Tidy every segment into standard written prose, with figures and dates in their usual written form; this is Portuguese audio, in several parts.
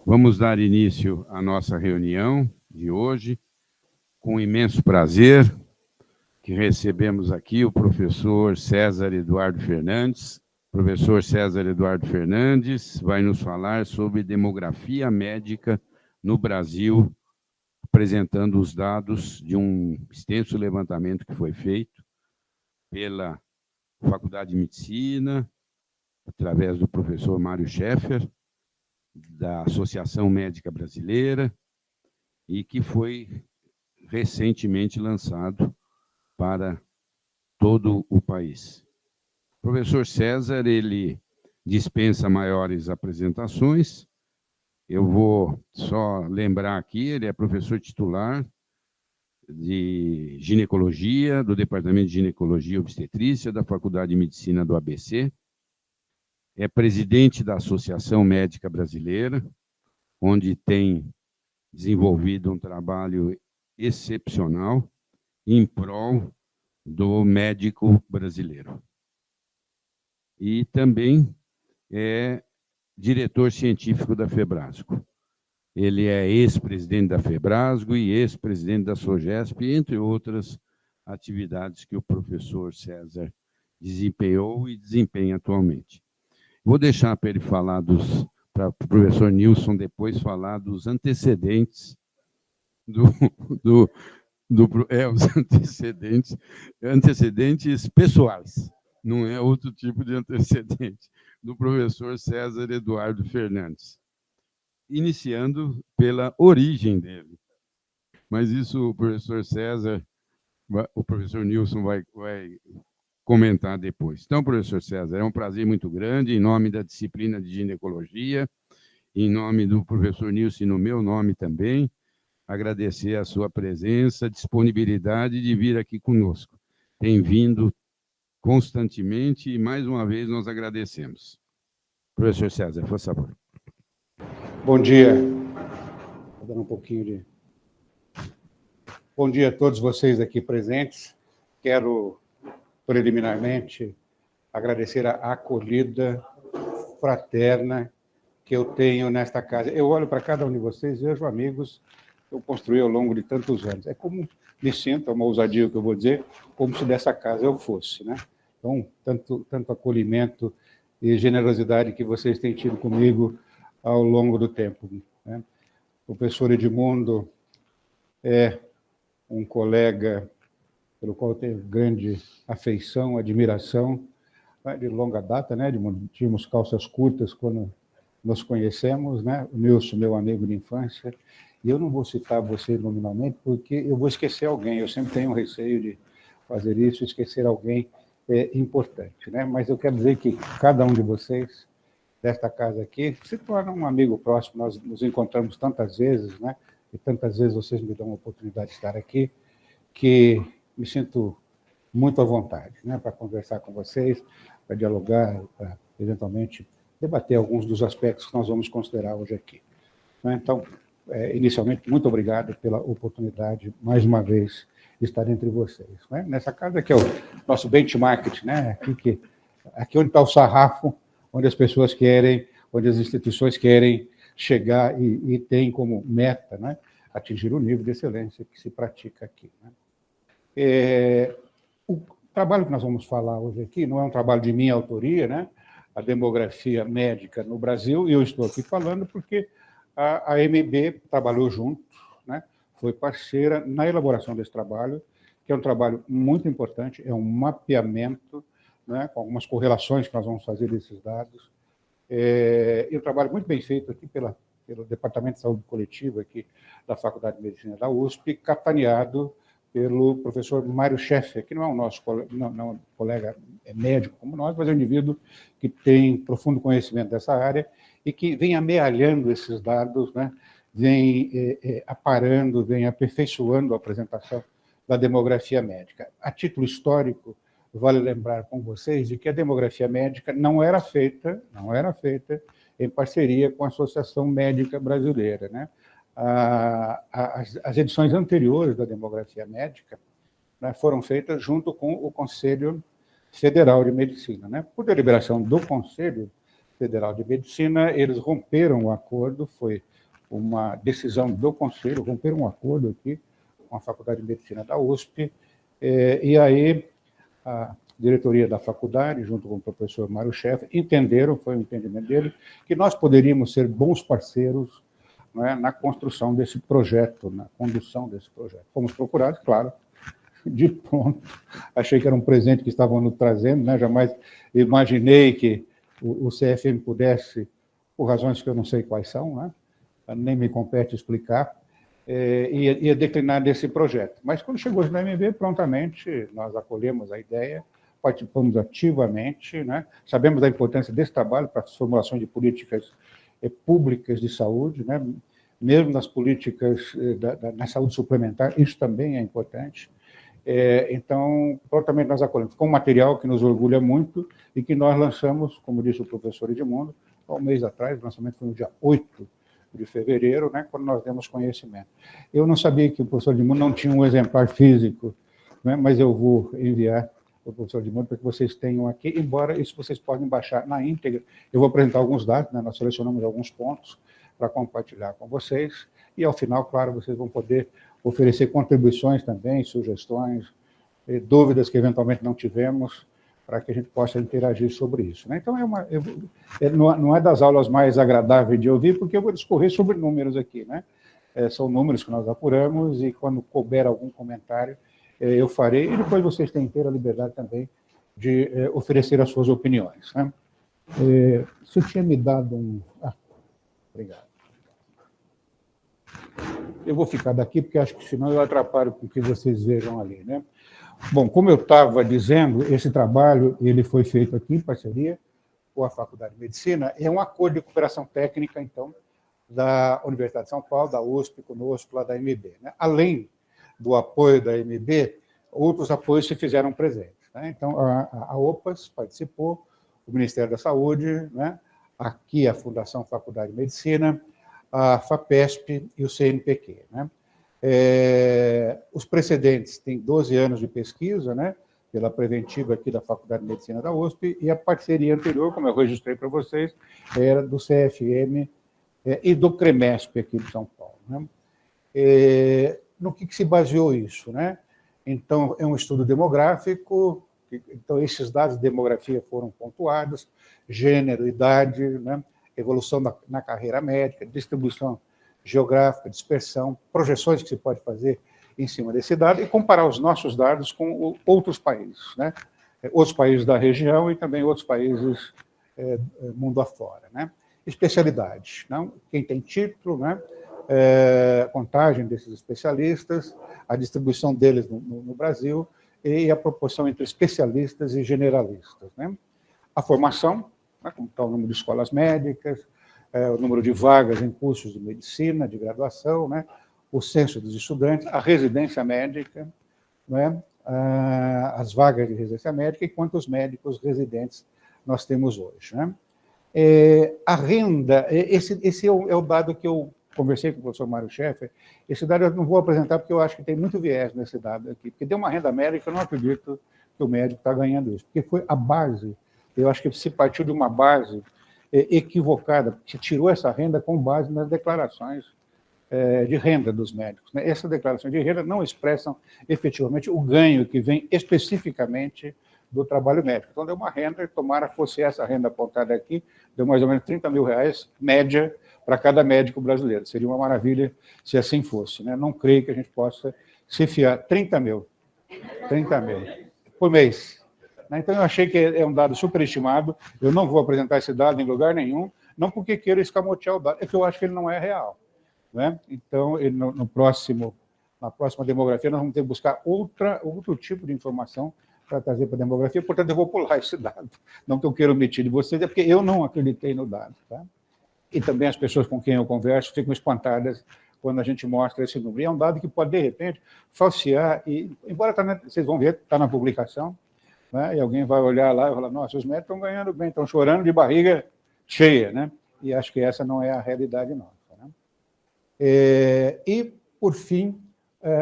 Vamos dar início à nossa reunião de hoje, com imenso prazer, que recebemos aqui o professor César Eduardo Fernandes. O professor César Eduardo Fernandes vai nos falar sobre demografia médica no Brasil, apresentando os dados de um extenso levantamento que foi feito pela Faculdade de Medicina, através do professor Mário Scheffer, da Associação Médica Brasileira, e que foi recentemente lançado para todo o país. O professor César, ele dispensa maiores apresentações. Eu vou só lembrar aqui, ele é professor titular de ginecologia, do Departamento de Ginecologia e Obstetrícia, da Faculdade de Medicina do ABC, é presidente da Associação Médica Brasileira, onde tem desenvolvido um trabalho excepcional em prol do médico brasileiro. E também é diretor científico da Febrasgo. Ele é ex-presidente da Febrasgo e ex-presidente da SOGESP, entre outras atividades que o professor César desempenhou e desempenha atualmente. Vou deixar para ele falar para o professor Nilson depois falar dos antecedentes os antecedentes pessoais, não é outro tipo de antecedente, do professor César Eduardo Fernandes, iniciando pela origem dele. Mas isso o professor César, o professor Nilson vai comentar depois. Então, professor César, é um prazer muito grande, em nome da disciplina de ginecologia, em nome do professor Nilson e no meu nome também, agradecer a sua presença, disponibilidade de vir aqui conosco. Tem vindo constantemente e, mais uma vez, nós agradecemos. Professor César, por favor. Bom dia. Vou dar um pouquinho de... Bom dia a todos vocês aqui presentes. Quero, preliminarmente, agradecer a acolhida fraterna que eu tenho nesta casa. Eu olho para cada um de vocês e vejo amigos que eu construí ao longo de tantos anos. É como me sinto, é uma ousadia que eu vou dizer, como se dessa casa eu fosse, né? Então, tanto acolhimento e generosidade que vocês têm tido comigo ao longo do tempo, né? O professor Edmundo é um colega pelo qual eu tenho grande afeição, admiração, de longa data, né, Edmundo? Tínhamos calças curtas quando nos conhecemos, né? O Nilson, meu amigo de infância, e eu não vou citar você nominalmente, porque eu vou esquecer alguém, eu sempre tenho um receio de fazer isso, esquecer alguém importante, né? Mas eu quero dizer que cada um de vocês, desta casa aqui, se torna um amigo próximo, nós nos encontramos tantas vezes, né? E tantas vezes vocês me dão a oportunidade de estar aqui, que me sinto muito à vontade, né? Para conversar com vocês, para dialogar, para, eventualmente, debater alguns dos aspectos que nós vamos considerar hoje aqui. Então, inicialmente, muito obrigado pela oportunidade, mais uma vez, de estar entre vocês. Nessa casa que é o nosso benchmark, né? Aqui onde está o sarrafo, onde as pessoas querem, onde as instituições querem chegar e têm como meta, né, atingir o nível de excelência que se pratica aqui, né? O trabalho que nós vamos falar hoje aqui não é um trabalho de minha autoria, né? A demografia médica no Brasil, e eu estou aqui falando porque a AMB trabalhou junto, né? Foi parceira na elaboração desse trabalho, que é um trabalho muito importante, é um mapeamento, né, com algumas correlações que nós vamos fazer desses dados. E um trabalho muito bem feito aqui pelo Departamento de Saúde Coletiva aqui da Faculdade de Medicina da USP, capitaneado pelo professor Mário Scheffer, que não é o nosso colega médico como nós, mas é um indivíduo que tem profundo conhecimento dessa área e que vem amealhando esses dados, né, vem aparando, vem aperfeiçoando a apresentação da demografia médica. A título histórico, vale lembrar com vocês de que a demografia médica não era feita em parceria com a Associação Médica Brasileira, né? As edições anteriores da demografia médica, né, foram feitas junto com o Conselho Federal de Medicina, né? Por deliberação do Conselho, Federal de Medicina, eles romperam o acordo, foi uma decisão do Conselho, romperam um acordo aqui com a Faculdade de Medicina da USP, e aí a diretoria da faculdade, junto com o professor Mário Schaeffer, entenderam, foi o entendimento dele, que nós poderíamos ser bons parceiros, não é, na construção desse projeto, na condução desse projeto. Fomos procurados, claro, de pronto. Achei que era um presente que estavam nos trazendo, né? Jamais imaginei que o CFM pudesse, por razões que eu não sei quais são, né? Nem me compete explicar, ia declinar desse projeto. Mas, quando chegou na MB, prontamente nós acolhemos a ideia, participamos ativamente, né? Sabemos da importância desse trabalho para a formulação de políticas públicas de saúde, né? Mesmo nas políticas na saúde suplementar, isso também é importante. Então, prontamente nós acolhemos, com um material que nos orgulha muito e que nós lançamos, como disse o professor Edmundo, há um mês atrás, o lançamento foi no dia 8 de fevereiro, né, quando nós demos conhecimento. Eu não sabia que o professor Edmundo não tinha um exemplar físico, né, mas eu vou enviar o professor Edmundo para que vocês tenham aqui, embora isso vocês podem baixar na íntegra. Eu vou apresentar alguns dados, né, nós selecionamos alguns pontos para compartilhar com vocês, e ao final, claro, vocês vão poder oferecer contribuições também, sugestões, dúvidas que eventualmente não tivemos, para que a gente possa interagir sobre isso, né? Então, não é das aulas mais agradáveis de ouvir, porque eu vou discorrer sobre números aqui, né? São números que nós apuramos, e quando couber algum comentário, eu farei, e depois vocês têm inteira liberdade também de oferecer as suas opiniões, né? O senhor tinha me dado um... Obrigado. Eu vou ficar daqui, porque acho que senão eu atrapalho com o que vocês vejam ali, né? Bom, como eu estava dizendo, esse trabalho ele foi feito aqui em parceria com a Faculdade de Medicina, é um acordo de cooperação técnica, então, da Universidade de São Paulo, da USP, conosco, lá da MB, né? Além do apoio da MB, outros apoios se fizeram presentes, né? Então, a OPAS participou, o Ministério da Saúde, né? Aqui a Fundação Faculdade de Medicina, a FAPESP e o CNPq, né? Os precedentes têm 12 anos de pesquisa, né, pela preventiva aqui da Faculdade de Medicina da USP, e a parceria anterior, como eu registrei para vocês, era do CFM e do CREMESP aqui de São Paulo, né? No que se baseou isso, né? Então, é um estudo demográfico, então esses dados de demografia foram pontuados, gênero, idade, né, evolução na carreira médica, distribuição geográfica, dispersão, projeções que se pode fazer em cima desse dado e comparar os nossos dados com outros países, né? Outros países da região e também outros países mundo afora, né? Especialidades, não? Quem tem título, né? Contagem desses especialistas, a distribuição deles no Brasil e a proporção entre especialistas e generalistas, né? A formação, né? Como está o número de escolas médicas, o número de vagas em cursos de medicina, de graduação, né? O censo dos estudantes, a residência médica, né? As vagas de residência médica e quantos médicos residentes nós temos hoje, né? A renda, esse é o dado que eu conversei com o professor Mário Schaeffer. Esse dado eu não vou apresentar porque eu acho que tem muito viés nesse dado aqui, porque deu uma renda médica, eu não acredito que o médico está ganhando isso, porque foi a base, eu acho que se partiu de uma base equivocada, que tirou essa renda com base nas declarações de renda dos médicos, né? Essas declarações de renda não expressam efetivamente o ganho que vem especificamente do trabalho médico. Então, deu uma renda, tomara fosse essa renda apontada aqui, deu mais ou menos R$30 mil, média, para cada médico brasileiro. Seria uma maravilha se assim fosse, né? Não creio que a gente possa se fiar 30 mil por mês. Então, eu achei que é um dado superestimado, eu não vou apresentar esse dado em lugar nenhum, não porque queira escamotear o dado, é que eu acho que ele não é real, né? Então, na próxima demografia, nós vamos ter que buscar outro tipo de informação para trazer para a demografia, portanto, eu vou pular esse dado. Não que eu queira omitir de vocês, é porque eu não acreditei no dado, tá? E também as pessoas com quem eu converso ficam espantadas quando a gente mostra esse número. E é um dado que pode, de repente, falsear, e, embora vocês vão ver, está na publicação, né? E alguém vai olhar lá e falar, nossa, os médicos estão ganhando bem, estão chorando de barriga cheia, né? E acho que essa não é a realidade nossa, né? E, por fim,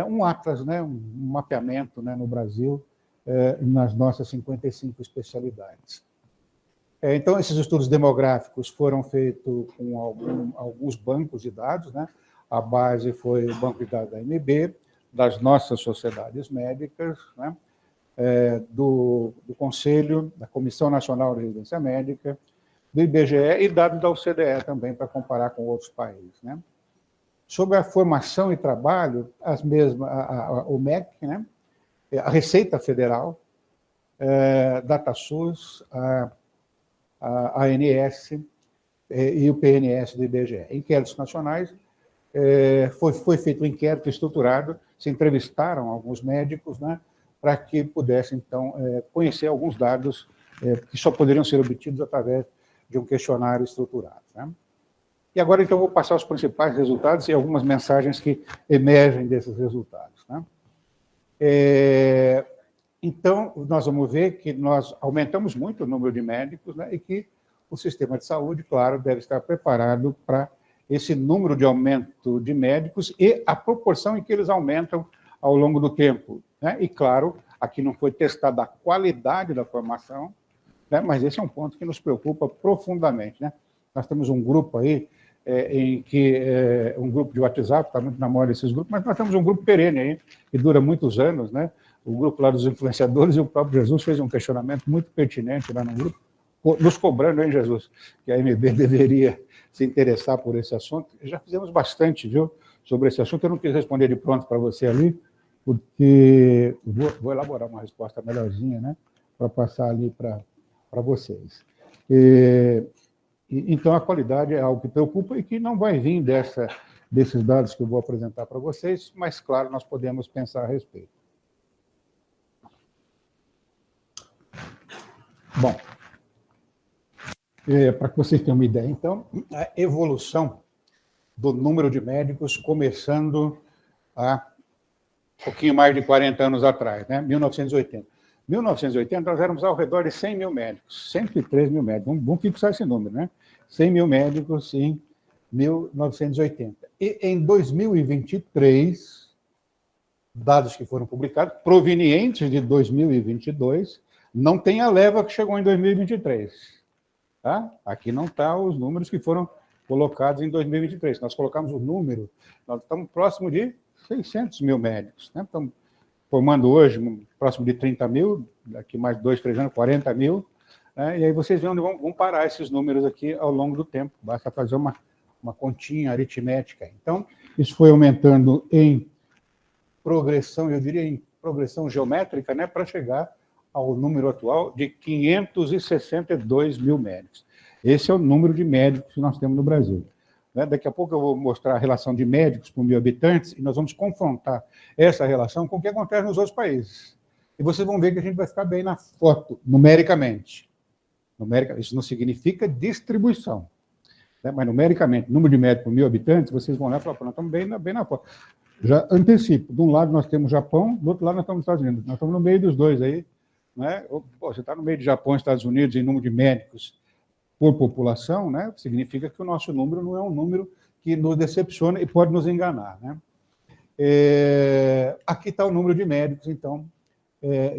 um atlas, né? Um mapeamento, né, no Brasil, nas nossas 55 especialidades. Então, esses estudos demográficos foram feitos com alguns bancos de dados, né? A base foi o banco de dados da AMB, das nossas sociedades médicas, né? Do Conselho, da Comissão Nacional de Residência Médica, do IBGE e dados da OCDE também, para comparar com outros países, né? Sobre a formação e trabalho, as mesmas, o MEC, né? A Receita Federal, DataSUS, a ANS e o PNS do IBGE. Inquéritos nacionais, foi feito um inquérito estruturado, se entrevistaram alguns médicos, né, para que pudessem, então, conhecer alguns dados que só poderiam ser obtidos através de um questionário estruturado, né? E agora, então, vou passar os principais resultados e algumas mensagens que emergem desses resultados, né? Então, nós vamos ver que nós aumentamos muito o número de médicos, né, e que o sistema de saúde, claro, deve estar preparado para esse número de aumento de médicos e a proporção em que eles aumentam ao longo do tempo, né? E, claro, aqui não foi testada a qualidade da formação, né, mas esse é um ponto que nos preocupa profundamente, né? Nós temos um grupo aí, em que um grupo de WhatsApp, está muito na moda desses grupos, mas nós temos um grupo perene aí, que dura muitos anos, né? O grupo lá dos influenciadores, e o próprio Jesus fez um questionamento muito pertinente lá no grupo, nos cobrando, hein, Jesus, que a AMB deveria se interessar por esse assunto. Já fizemos bastante, viu, sobre esse assunto. Eu não quis responder de pronto para você ali, porque vou elaborar uma resposta melhorzinha, né, para passar ali para vocês. Então, a qualidade é algo que preocupa e que não vai vir desses dados que eu vou apresentar para vocês, mas, claro, nós podemos pensar a respeito. Bom, para que vocês tenham uma ideia, então, a evolução do número de médicos começando há um pouquinho mais de 40 anos atrás, né? 1980. 1980, nós éramos ao redor de 100 mil médicos, 103 mil médicos. Vamos fixar esse número, né? 100 mil médicos em 1980. E em 2023, dados que foram publicados, provenientes de 2022, não tem a leva que chegou em 2023. Tá? Aqui não estão os números que foram colocados em 2023. Nós colocamos o número, nós estamos próximo de 600 mil médicos, né? Estamos formando hoje próximo de 30 mil, daqui mais 2, 3 anos, 40 mil, né? E aí vocês veem onde vão parar esses números aqui ao longo do tempo, basta fazer uma continha aritmética. Então, isso foi aumentando em progressão, eu diria em progressão geométrica, né, para chegar ao número atual de 562 mil médicos. Esse é o número de médicos que nós temos no Brasil. Daqui a pouco eu vou mostrar a relação de médicos por 1.000 habitantes e nós vamos confrontar essa relação com o que acontece nos outros países. E vocês vão ver que a gente vai ficar bem na foto, numericamente. Isso não significa distribuição, né? Mas numericamente, número de médicos por 1.000 habitantes, vocês vão lá e falar, nós estamos bem na foto. Já antecipo, de um lado nós temos Japão, do outro lado nós estamos nos Estados Unidos. Nós estamos no meio dos dois aí, né? Você está no meio de Japão e Estados Unidos em número de médicos por população, né? Significa que o nosso número não é um número que nos decepciona e pode nos enganar, né? Aqui está o número de médicos, então,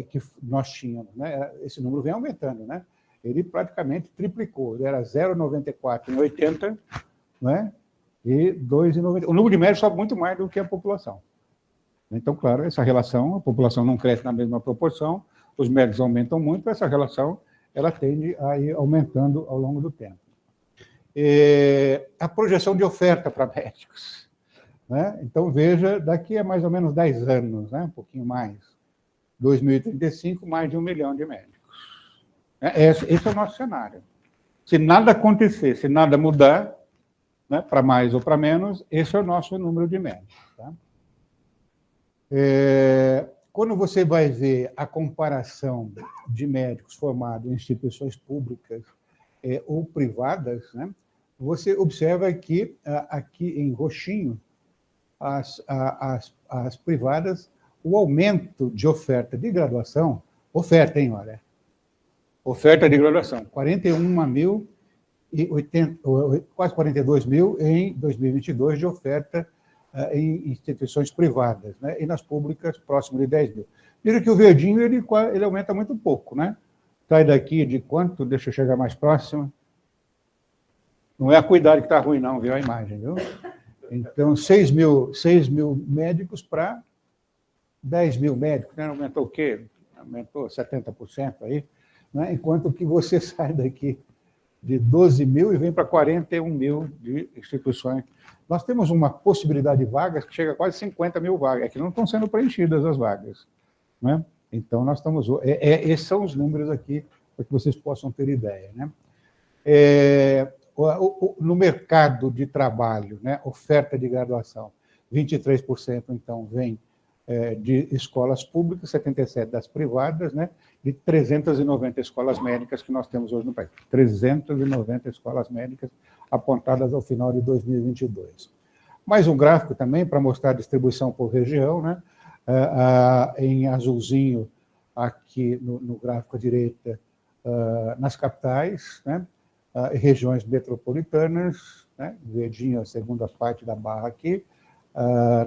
que nós tínhamos, né? Esse número vem aumentando, né? Ele praticamente triplicou, ele era 0,94 em 80, né? E 2,90. O número de médicos sobe muito mais do que a população. Então, claro, essa relação, a população não cresce na mesma proporção, os médicos aumentam muito, essa relação ela tende a ir aumentando ao longo do tempo. A projeção de oferta para médicos, né? Então, veja, daqui a mais ou menos 10 anos, né? Um pouquinho mais, 2035, mais de 1 milhão de médicos. Esse é o nosso cenário. Se nada acontecer, se nada mudar, né, para mais ou para menos, esse é o nosso número de médicos. Tá? Quando você vai ver a comparação de médicos formados em instituições públicas ou privadas, né, você observa que aqui em roxinho, as privadas, o aumento de oferta de graduação, oferta de graduação, 41 mil e 80, quase 42 mil em 2022 de oferta em instituições privadas, né? E nas públicas, próximo de 10 mil. Veja que o verdinho ele aumenta muito pouco, né? sai daqui de quanto? Deixa eu chegar mais próximo. Não é a cuidado que está ruim, não, viu a imagem, viu? Então, 6 mil médicos para 10 mil médicos, né? Aumentou o quê? Aumentou 70% aí, né? Enquanto que você sai daqui de 12 mil e vem para 41 mil de instituições. Nós temos uma possibilidade de vagas que chega a quase 50 mil vagas, que não estão sendo preenchidas as vagas, né? Então, nós estamos... esses são os números aqui, para que vocês possam ter ideia, né? No mercado de trabalho, né, oferta de graduação, 23%, então, vem de escolas públicas, 77% das privadas, né, de 390 escolas médicas que nós temos hoje no país. 390 escolas médicas apontadas ao final de 2022. Mais um gráfico também para mostrar a distribuição por região, né, em azulzinho, aqui no gráfico à direita, nas capitais, né, regiões metropolitanas, né, verdinho a segunda parte da barra aqui,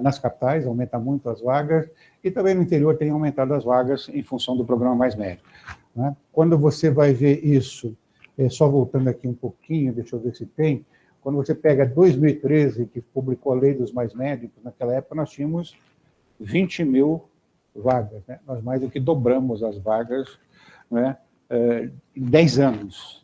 nas capitais, aumenta muito as vagas, e também no interior tem aumentado as vagas em função do programa Mais Médico, né? Quando você vai ver isso, só voltando aqui um pouquinho, deixa eu ver se tem, quando você pega 2013, que publicou a Lei dos Mais Médicos, naquela época nós tínhamos 20 mil vagas, né? Nós mais do que dobramos as vagas, né, em 10 anos.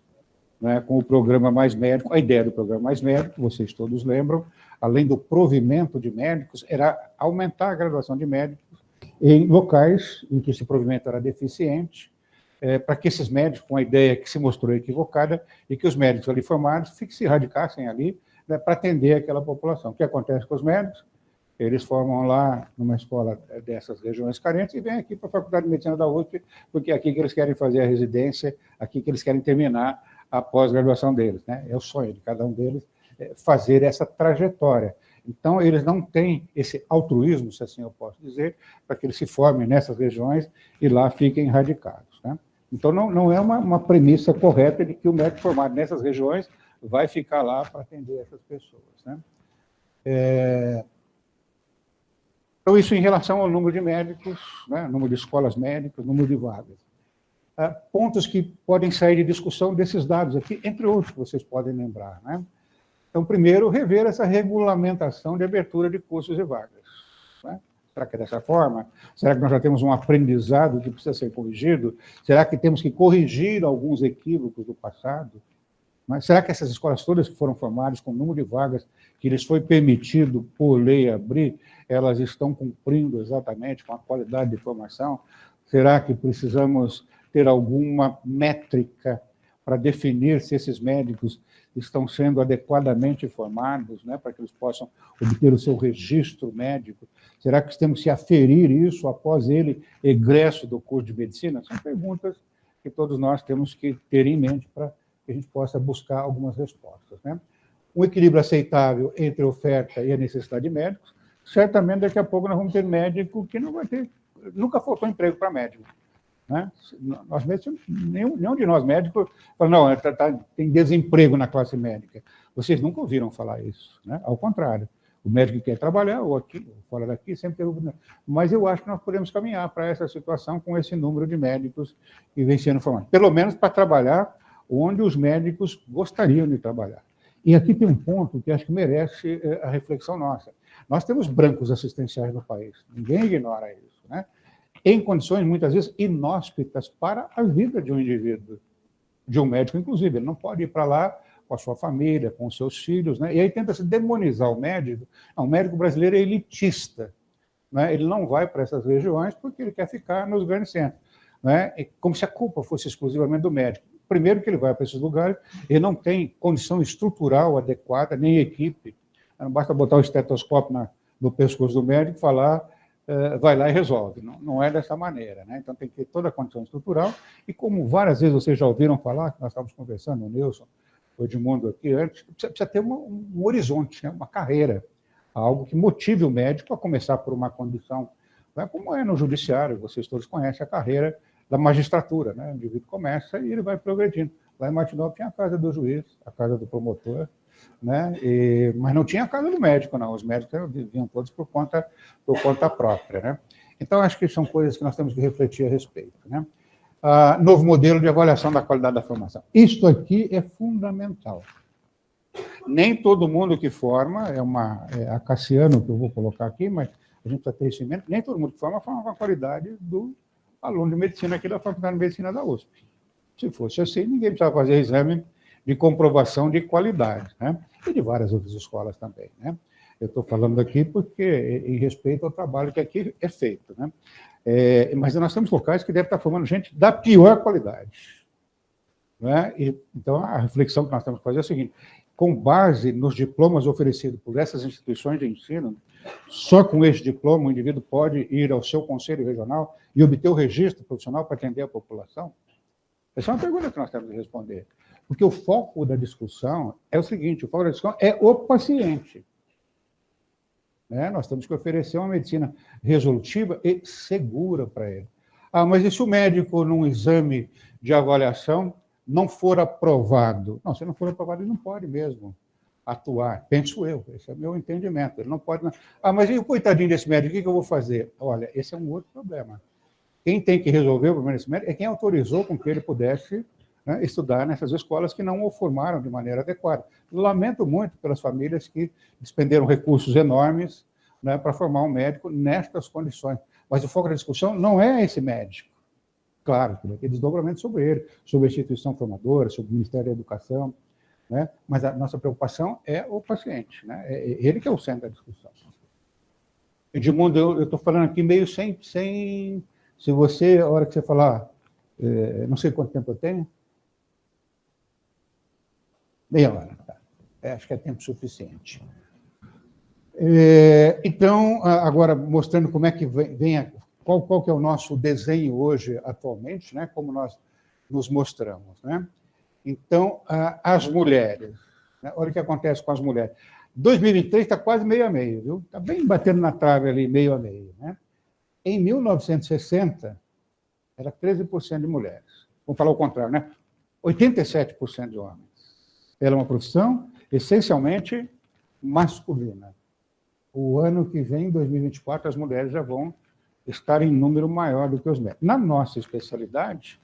Né, com o programa Mais Médico, a ideia do programa Mais Médico, vocês todos lembram, além do provimento de médicos, era aumentar a graduação de médicos em locais em que esse provimento era deficiente, para que esses médicos, com a ideia que se mostrou equivocada, e que os médicos ali formados se radicassem ali, né, para atender aquela população. O que acontece com os médicos? Eles formam lá numa escola dessas regiões carentes e vêm aqui para a Faculdade de Medicina da USP, porque é aqui que eles querem fazer a residência, aqui que eles querem terminar a pós-graduação deles, né? É o sonho de cada um deles fazer essa trajetória. Então, eles não têm esse altruísmo, se assim eu posso dizer, para que eles se formem nessas regiões e lá fiquem radicados, né? Então, não é uma premissa correta de que o médico formado nessas regiões vai ficar lá para atender essas pessoas, né? Então, isso em relação ao número de médicos, né? Número de escolas médicas, número de vagas. Pontos que podem sair de discussão desses dados aqui, entre outros que vocês podem lembrar, né? Então, primeiro, rever essa regulamentação de abertura de cursos e vagas, né? Será que é dessa forma? Será que nós já temos um aprendizado que precisa ser corrigido? Será que temos que corrigir alguns equívocos do passado? Mas será que essas escolas todas que foram formadas com o número de vagas que lhes foi permitido por lei abrir, elas estão cumprindo exatamente com a qualidade de formação? Será que precisamos ter alguma métrica para definir se esses médicos estão sendo adequadamente formados, né, para que eles possam obter o seu registro médico? Será que temos que aferir isso após ele egresso do curso de medicina? São perguntas que todos nós temos que ter em mente para que a gente possa buscar algumas respostas, né? Um equilíbrio aceitável entre a oferta e a necessidade de médicos. Certamente, daqui a pouco, nós vamos ter médico que não vai ter... Nunca faltou emprego para médico, né? Nós médicos, nenhum de nós médicos fala, não, tem desemprego na classe médica. Vocês nunca ouviram falar isso, né? Ao contrário, o médico que quer trabalhar, ou aqui, ou fora daqui, sempre tem... Mas eu acho que nós podemos caminhar para essa situação com esse número de médicos que vem sendo formados. Pelo menos para trabalhar onde os médicos gostariam de trabalhar. E aqui tem um ponto que acho que merece a reflexão nossa. Nós temos brancos assistenciais no país, ninguém ignora isso, né? Em condições, muitas vezes, inóspitas para a vida de um indivíduo, de um médico, inclusive. Ele não pode ir para lá com a sua família, com os seus filhos, né? E aí tenta-se demonizar o médico. Não, o médico brasileiro é elitista, né? Ele não vai para essas regiões porque ele quer ficar nos grandes centros, né? E como se a culpa fosse exclusivamente do médico. Primeiro que ele vai para esses lugares, ele não tem condição estrutural adequada, nem equipe. Não basta botar o estetoscópio no pescoço do médico e falar, vai lá e resolve. Não é dessa maneira, né? Então tem que ter toda a condição estrutural, e como várias vezes vocês já ouviram falar, que nós estávamos conversando, o Nilson, o Edmundo aqui antes, precisa ter um horizonte, né? Uma carreira, algo que motive o médico a começar por uma condição, né? Como é no judiciário, vocês todos conhecem a carreira da magistratura, né? O indivíduo começa e ele vai progredindo. Lá em Martinópolis tinha a casa do juiz, a casa do promotor, né? Mas não tinha a casa do médico, não. Os médicos viviam todos por conta própria, né? Então, acho que são coisas que nós temos que refletir a respeito, né? Novo modelo de avaliação da qualidade da formação. Isto aqui é fundamental. Nem todo mundo que forma, é a Cassiano que eu vou colocar aqui, mas a gente precisa ter isso em mente, nem todo mundo que forma com a qualidade do aluno de medicina aqui da Faculdade de Medicina da USP. Se fosse assim, ninguém precisava fazer exame de comprovação de qualidade, né? E de várias outras escolas também, né? Eu estou falando aqui porque, em respeito ao trabalho que aqui é feito, né? Mas nós temos locais que devem estar formando gente da pior qualidade, né? Então, a reflexão que nós temos que fazer é a seguinte: com base nos diplomas oferecidos por essas instituições de ensino, só com esse diploma o indivíduo pode ir ao seu conselho regional e obter o registro profissional para atender a população? Essa é uma pergunta que nós temos que responder. Porque o foco da discussão é o seguinte: o foco da discussão é o paciente. Né? Nós temos que oferecer uma medicina resolutiva e segura para ele. Mas e se o médico, num exame de avaliação, não for aprovado? Não, se não for aprovado, ele não pode mesmo atuar, penso eu, esse é o meu entendimento. Ele não pode... mas e o coitadinho desse médico, o que eu vou fazer? Olha, esse é um outro problema. Quem tem que resolver o problema desse médico é quem autorizou com que ele pudesse, né, estudar nessas escolas que não o formaram de maneira adequada. Lamento muito pelas famílias que despenderam recursos enormes, né, para formar um médico nestas condições. Mas o foco da discussão não é esse médico. Claro, que vai ter desdobramento sobre ele, sobre a instituição formadora, sobre o Ministério da Educação, né? Mas a nossa preocupação é o paciente, né? É ele que é o centro da discussão. Edmundo, eu estou falando aqui meio sem... Se você, a hora que você falar, não sei quanto tempo eu tenho, meia hora, tá? Acho que é tempo suficiente. Então, agora mostrando como é que vem qual que é o nosso desenho hoje, atualmente, né? Como nós nos mostramos, né? Então, as mulheres, né? Olha o que acontece com as mulheres. 2023 está quase meio a meio, viu? Está bem batendo na trave ali, meio a meio, né? Em 1960, era 13% de mulheres. Vamos falar o contrário, né? 87% de homens. Era uma profissão essencialmente masculina. O ano que vem, 2024, as mulheres já vão estar em número maior do que os médicos. Na nossa especialidade,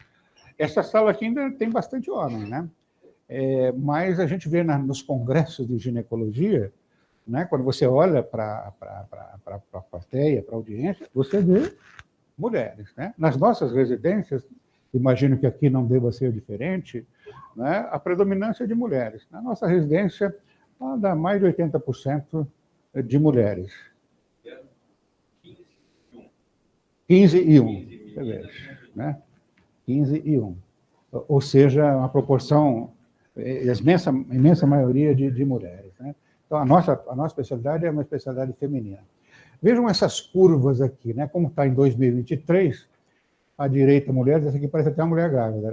essa sala aqui ainda tem bastante homem, né? Mas a gente vê nos congressos de ginecologia, né, quando você olha para a plateia, para a audiência, você vê mulheres, né? Nas nossas residências, imagino que aqui não deva ser diferente, né, a predominância de mulheres. Na nossa residência, dá mais de 80% de mulheres. 15 e 1. Né? 15 e 1. Ou seja, uma proporção, imensa maioria de mulheres. Né? Então, a nossa especialidade é uma especialidade feminina. Vejam essas curvas aqui, né? Como está em 2023, à direita, mulheres, essa aqui parece até uma mulher grávida.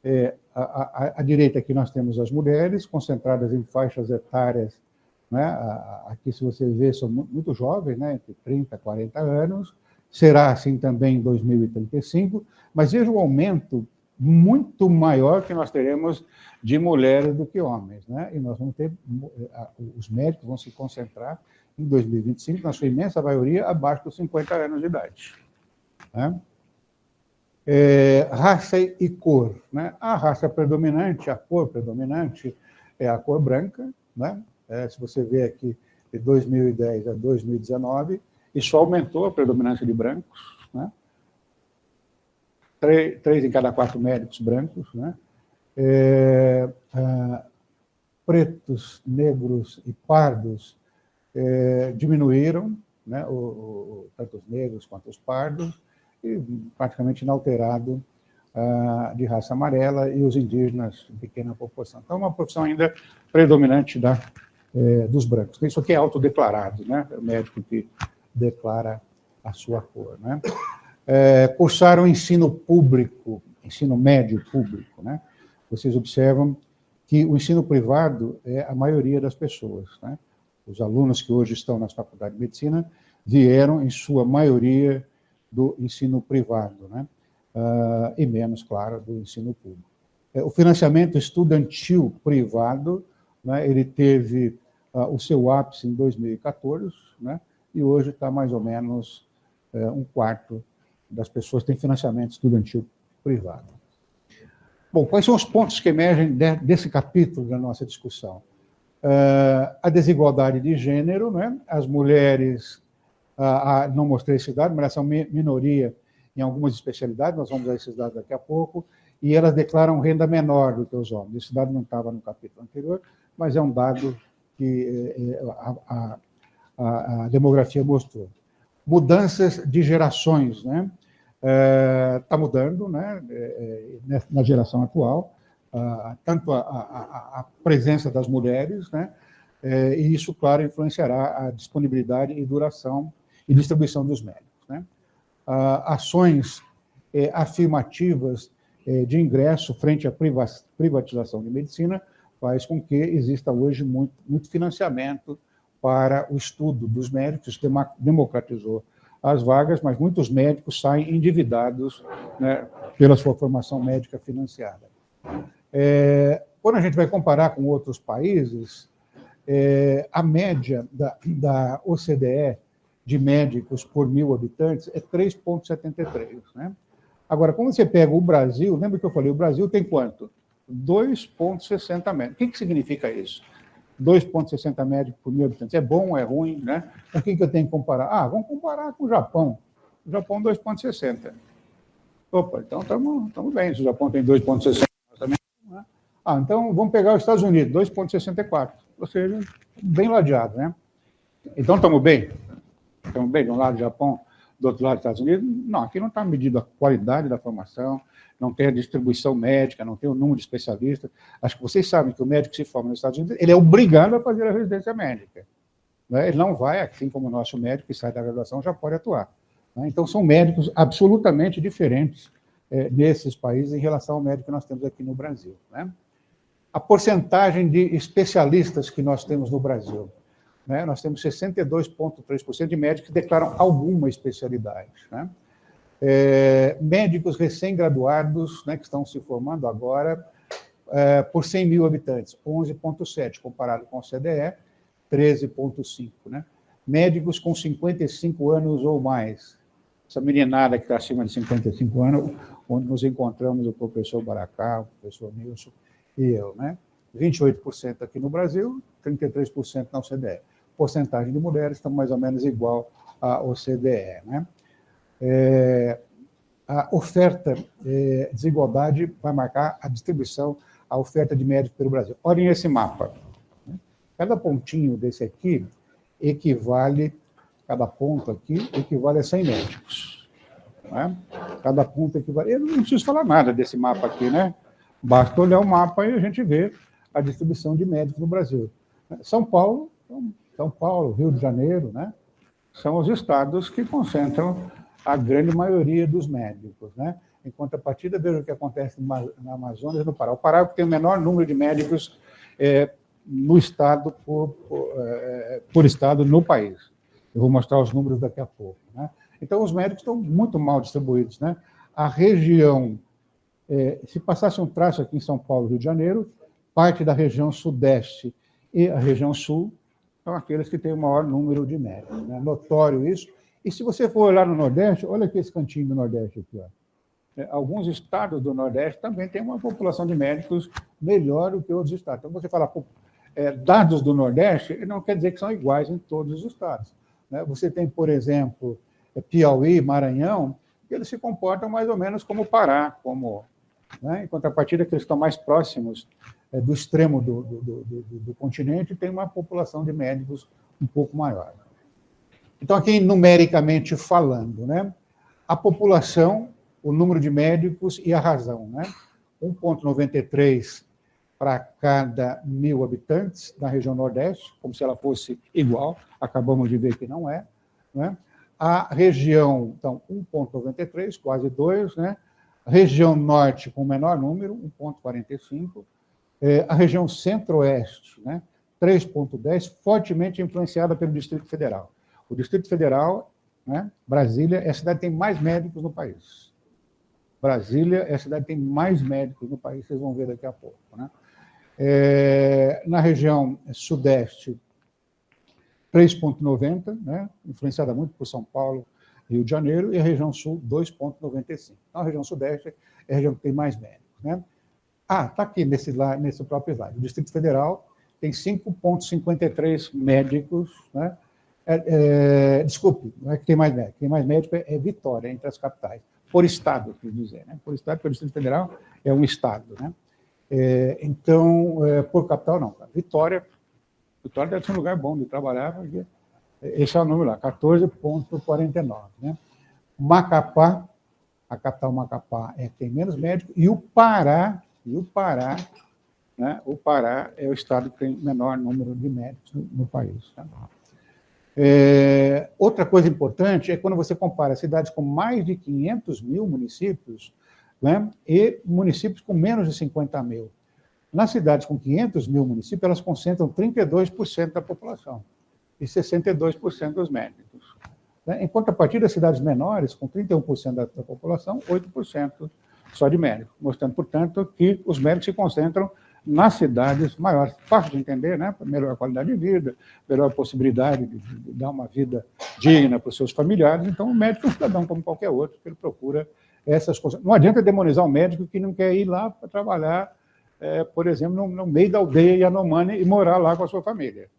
Né? À direita aqui nós temos as mulheres, concentradas em faixas etárias, né? Aqui, se você vê, são muito jovens, né? Entre 30 e 40 anos. Será assim também em 2035, mas veja o aumento muito maior que nós teremos de mulheres do que homens, né? E nós vamos ter, os médicos vão se concentrar em 2025, na sua imensa maioria, abaixo dos 50 anos de idade. Né? Raça e cor. Né? A raça predominante, a cor predominante é a cor branca. Né? Se você vê aqui, de 2010 a 2019, isso aumentou a predominância de brancos. Né? 3 em cada 4 médicos brancos. Né? Pretos, negros e pardos diminuíram, né? Tanto os negros quanto os pardos, e praticamente inalterado de raça amarela, e os indígenas em pequena proporção. Então, é uma profissão ainda predominante dos brancos. Isso aqui é autodeclarado, né? É o médico que declara a sua cor. Né? Cursaram ensino público, ensino médio público. Né? Vocês observam que o ensino privado é a maioria das pessoas. Né? Os alunos que hoje estão nas faculdades de medicina vieram, em sua maioria, do ensino privado, né? E menos, claro, do ensino público. O financiamento estudantil privado, né, ele teve o seu ápice em 2014, né, e hoje está mais ou menos 1/4 das pessoas têm financiamento estudantil privado. Bom, quais são os pontos que emergem desse capítulo da nossa discussão? A desigualdade de gênero, né? As mulheres, não mostrei esse dado, mas elas são minoria em algumas especialidades, nós vamos ver esses dados daqui a pouco, e elas declaram renda menor do que os homens. Esse dado não estava no capítulo anterior, mas é um dado que a demografia mostrou. Mudanças de gerações, né? Está mudando, né? Na geração atual, tanto a presença das mulheres, né? E isso, claro, influenciará a disponibilidade e duração e distribuição dos médicos, né? Ações afirmativas de ingresso frente à privatização de medicina faz com que exista hoje muito financiamento para o estudo dos médicos, democratizou as vagas, mas muitos médicos saem endividados, né, pela sua formação médica financiada. Quando a gente vai comparar com outros países, a média da OCDE de médicos por 1.000 habitantes é 3,73, né? Agora, quando você pega o Brasil, lembra que eu falei, o Brasil tem quanto? 2,60 médicos. O que significa isso? 2,60 médicos por 1.000 habitantes. É bom, é ruim, né? O que eu tenho que comparar? Vamos comparar com o Japão. O Japão, 2,60. Opa, então estamos bem. Se o Japão tem 2,60, nós também, né? Então vamos pegar os Estados Unidos, 2,64. Ou seja, bem ladeado, né? Então estamos bem? Estamos bem de um lado do Japão, do outro lado dos Estados Unidos? Não, aqui não está medido a qualidade da formação, não tem a distribuição médica, não tem o número de especialistas. Acho que vocês sabem que o médico que se forma nos Estados Unidos, ele é obrigado a fazer a residência médica, né? Ele não vai, assim como o nosso médico que sai da graduação já pode atuar, né? Então, são médicos absolutamente diferentes nesses países em relação ao médico que nós temos aqui no Brasil, né? A porcentagem de especialistas que nós temos no Brasil, né? Nós temos 62,3% de médicos que declaram alguma especialidade, né? Médicos recém-graduados, né, que estão se formando agora, por 100.000 habitantes, 11,7, comparado com o CDE, 13,5. Né? Médicos com 55 anos ou mais. Essa meninada que está acima de 55 anos, onde nos encontramos o professor Baracá, o professor Nilson e eu. Né? 28% aqui no Brasil, 33% na OCDE. Porcentagem de mulheres está mais ou menos igual à OCDE. Né? A oferta, desigualdade, vai marcar a distribuição, a oferta de médicos pelo Brasil. Olhem esse mapa. Cada pontinho desse aqui equivale, cada ponto aqui equivale a 100 médicos. Né? Cada ponto equivale... Eu não preciso falar nada desse mapa aqui, né? Basta olhar o mapa e a gente vê a distribuição de médicos no Brasil. São Paulo, Rio de Janeiro, né? São os estados que concentram a grande maioria dos médicos, né? Em contrapartida, veja o que acontece na Amazônia e no Pará. O Pará tem o menor número de médicos no estado, por estado no país. Eu vou mostrar os números daqui a pouco, né? Então, os médicos estão muito mal distribuídos, né? A região, se passasse um traço aqui em São Paulo, Rio de Janeiro, parte da região sudeste e a região sul são aqueles que têm o maior número de médicos, né? Notório isso. E se você for olhar no Nordeste, olha aqui esse cantinho do Nordeste aqui, ó. Alguns estados do Nordeste também têm uma população de médicos melhor do que outros estados. Então, você fala, dados do Nordeste, não quer dizer que são iguais em todos os estados, né? Você tem, por exemplo, Piauí, Maranhão, que eles se comportam mais ou menos como o Pará, né? Em contrapartida, que eles estão mais próximos do extremo do continente, tem uma população de médicos um pouco maior. Então, aqui, numericamente falando, né? A população, o número de médicos e a razão, né? 1,93 para cada 1.000 habitantes na região Nordeste, como se ela fosse igual, acabamos de ver que não é, né? A região, então, 1,93, quase 2, né? A região Norte, com o menor número, 1,45. A região Centro-Oeste, né? 3,10, fortemente influenciada pelo Distrito Federal. O Distrito Federal, né, Brasília, é a cidade que tem mais médicos no país. Brasília é a cidade que tem mais médicos no país, vocês vão ver daqui a pouco, né? Na região Sudeste, 3,90, né, influenciada muito por São Paulo, Rio de Janeiro, e a região Sul, 2,95. Então, a região Sudeste é a região que tem mais médicos, né? Está aqui nesse próprio slide. O Distrito Federal tem 5,53 médicos, né? Desculpe, não é que tem mais médico. Quem mais médico é Vitória, entre as capitais. Por estado, quer dizer, né? Por estado, porque o Distrito Federal é um estado, né? Então, por capital, não. Vitória deve ser um lugar bom de trabalhar, porque esse é o número lá, 14,49, né? Macapá, a capital Macapá tem menos médicos, e o Pará, né? O Pará é o estado que tem menor número de médicos no país. Tá? Outra coisa importante é quando você compara cidades com mais de 500 mil municípios, né? E municípios com menos de 50 mil. Nas cidades com 500 mil municípios, elas concentram 32% da população e 62% dos médicos. Né? Enquanto a partir das cidades menores, com 31% da população, 8% só de médicos, mostrando, portanto, que os médicos se concentram nas cidades maiores. Fácil de entender, né? Melhor qualidade de vida, melhor possibilidade de dar uma vida digna para os seus familiares. Então, o médico é um cidadão como qualquer outro, que ele procura essas coisas. Não adianta demonizar um médico que não quer ir lá para trabalhar, por exemplo, no meio da aldeia Yanomami e morar lá com a sua família.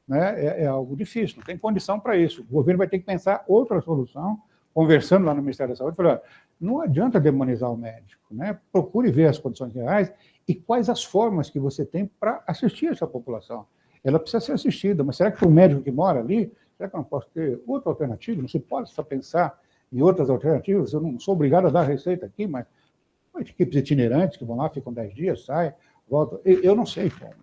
Né? É algo difícil, não tem condição para isso. O governo vai ter que pensar outra solução, conversando lá no Ministério da Saúde, falando, não adianta demonizar o médico, né? Procure ver as condições reais e quais as formas que você tem para assistir essa população. Ela precisa ser assistida, mas será que o médico que mora ali, será que eu não posso ter outra alternativa? Não se pode só pensar em outras alternativas? Eu não sou obrigado a dar receita aqui, mas equipes itinerantes que vão lá, ficam 10 dias, saem, voltam. Eu não sei como.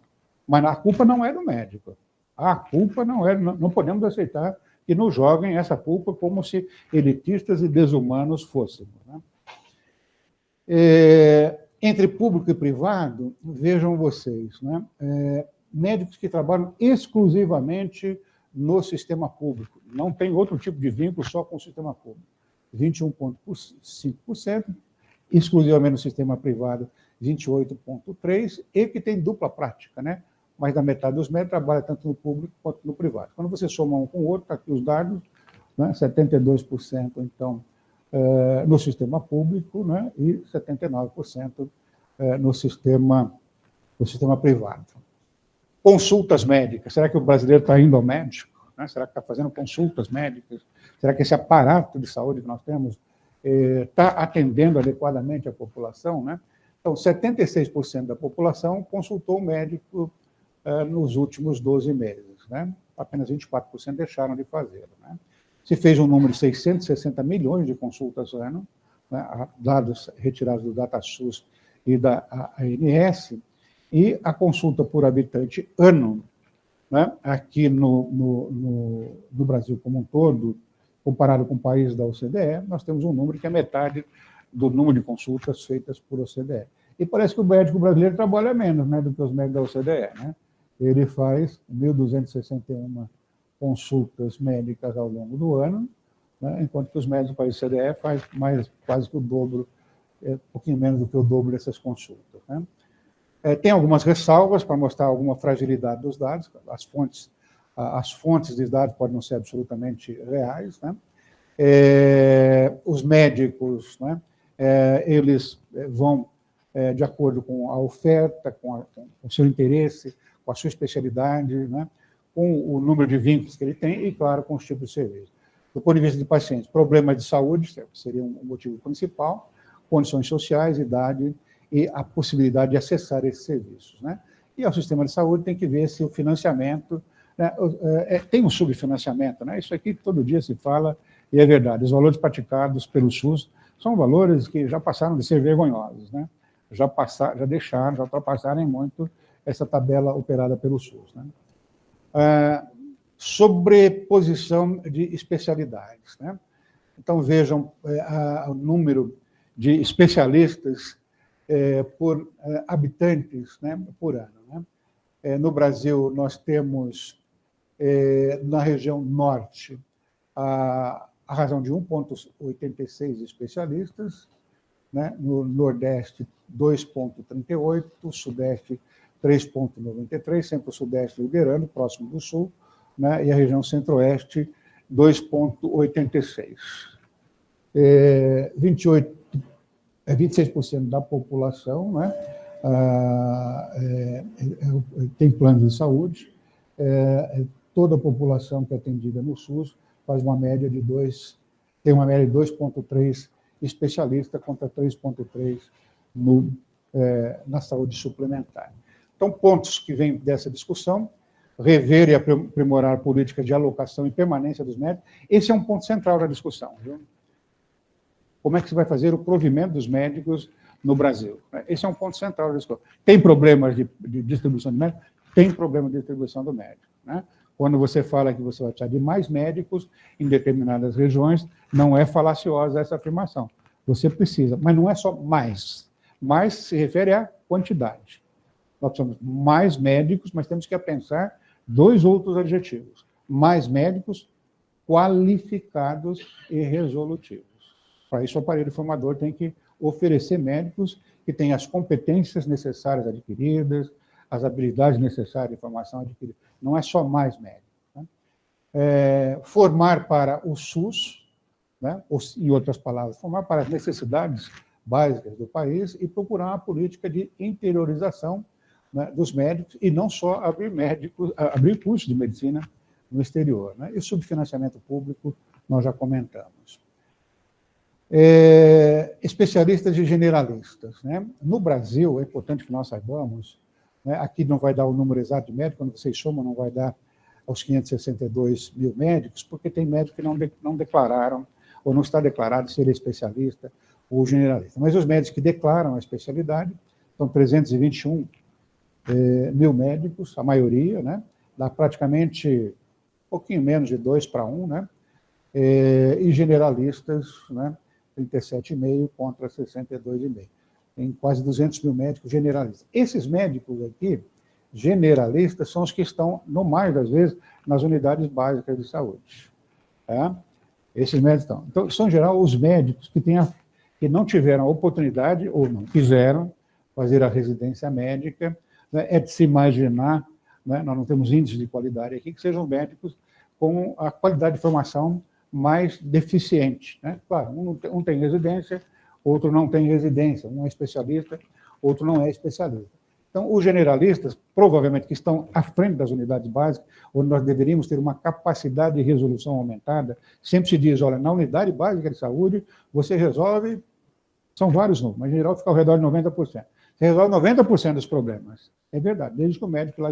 Mas a culpa não é do médico. A culpa não é, não podemos aceitar que nos joguem essa culpa como se elitistas e desumanos fôssemos. Né? Entre público e privado, vejam vocês, né? Médicos que trabalham exclusivamente no sistema público, não tem outro tipo de vínculo só com o sistema público, 21,5%, exclusivamente no sistema privado, 28,3%, e que tem dupla prática, né? Mais da metade dos médicos trabalha tanto no público quanto no privado. Quando você soma um com o outro, está aqui os dados, né? 72%, então, no sistema público, né? E 79% no sistema privado. Consultas médicas. Será que o brasileiro está indo ao médico? Né? Será que está fazendo consultas médicas? Será que esse aparato de saúde que nós temos está atendendo adequadamente a população? Né? Então, 76% da população consultou o médico nos últimos 12 meses. Né? Apenas 24% deixaram de fazê-lo. Né? Se fez um número de 660 milhões de consultas ano, né? Dados retirados do DataSUS e da ANS, e a consulta por habitante ano, né? Aqui no Brasil como um todo, comparado com o país da OCDE, nós temos um número que é metade do número de consultas feitas por OCDE. E parece que o médico brasileiro trabalha menos, né, do que os médicos da OCDE. Né? Ele faz 1.261 consultas médicas ao longo do ano, né, enquanto que os médicos do país da OCDE fazem quase que o dobro, um pouquinho menos do que o dobro dessas consultas. Né? Tem algumas ressalvas para mostrar alguma fragilidade dos dados. As fontes dos dados podem não ser absolutamente reais. Né? Os médicos, né, eles vão de acordo com a oferta, com o seu interesse, com a sua especialidade, né, com o número de vínculos que ele tem e, claro, com os tipos de serviço. Do ponto de vista de pacientes, problemas de saúde seria um motivo principal, condições sociais, idade e a possibilidade de acessar esses serviços. Né? E o sistema de saúde tem que ver se o financiamento... Né, tem um subfinanciamento, né? Isso aqui todo dia se fala, e é verdade. Os valores praticados pelo SUS são valores que já passaram de ser vergonhosos, né? Já ultrapassaram muito essa tabela operada pelo SUS. Né? Sobreposição de especialidades. Né? Então, vejam o número de especialistas por habitantes, né, por ano. Né? No Brasil, nós temos, na região norte, a razão de 1,86 especialistas, né? No Nordeste, 2,38, Sudeste, 3,93, sempre o Sudeste liderando, próximo do Sul, né? E a região Centro-Oeste, 2,86. 26% da população, né, tem plano de saúde, toda a população que é atendida no SUS faz uma média de 2,3 especialista contra 3,3 na saúde suplementar. Então, pontos que vêm dessa discussão: rever e aprimorar políticas de alocação e permanência dos médicos. Esse é um ponto central da discussão, viu? Como é que se vai fazer o provimento dos médicos no Brasil? Esse é um ponto central da discussão. Tem problemas de distribuição de médicos? Tem problema de distribuição do médico, né? Quando você fala que você vai precisar de mais médicos em determinadas regiões, não é falaciosa essa afirmação. Você precisa, mas não é só mais. Mais se refere à quantidade. Nós precisamos mais médicos, mas temos que pensar dois outros adjetivos: mais médicos qualificados e resolutivos. Para isso, o aparelho formador tem que oferecer médicos que tenham as competências necessárias adquiridas, as habilidades necessárias de formação adquirida. Não é só mais médicos, né? Formar para o SUS, né? Em outras palavras, formar para as necessidades básicas do país e procurar uma política de interiorização, né, dos médicos, e não só abrir cursos de medicina no exterior, né? E o subfinanciamento público nós já comentamos. Especialistas e generalistas, né? No Brasil, é importante que nós saibamos, né, aqui não vai dar o número exato de médicos, quando vocês somam, não vai dar aos 562 mil médicos, porque tem médicos que não declararam, ou não está declarado ser especialista ou generalista. Mas os médicos que declaram a especialidade são 321 mil médicos, a maioria, né? Dá praticamente um pouquinho menos de 2 para 1, né? E generalistas, né? 37,5 contra 62,5. Tem quase 200 mil médicos generalistas. Esses médicos aqui, generalistas, são os que estão, no mais das vezes, nas unidades básicas de saúde. Tá? Esses médicos estão. Então, são, em geral, os médicos que não tiveram a oportunidade ou não quiseram fazer a residência médica, né? É de se imaginar, né? Nós não temos índice de qualidade aqui, que sejam médicos com a qualidade de formação mais deficiente, né? Claro, um tem residência, outro não tem residência, um é especialista, outro não é especialista. Então, os generalistas, provavelmente, que estão à frente das unidades básicas, onde nós deveríamos ter uma capacidade de resolução aumentada, sempre se diz, olha, na unidade básica de saúde, você resolve, são vários números, mas, em geral, fica ao redor de 90%. Você resolve 90% dos problemas. É verdade, desde que o médico lá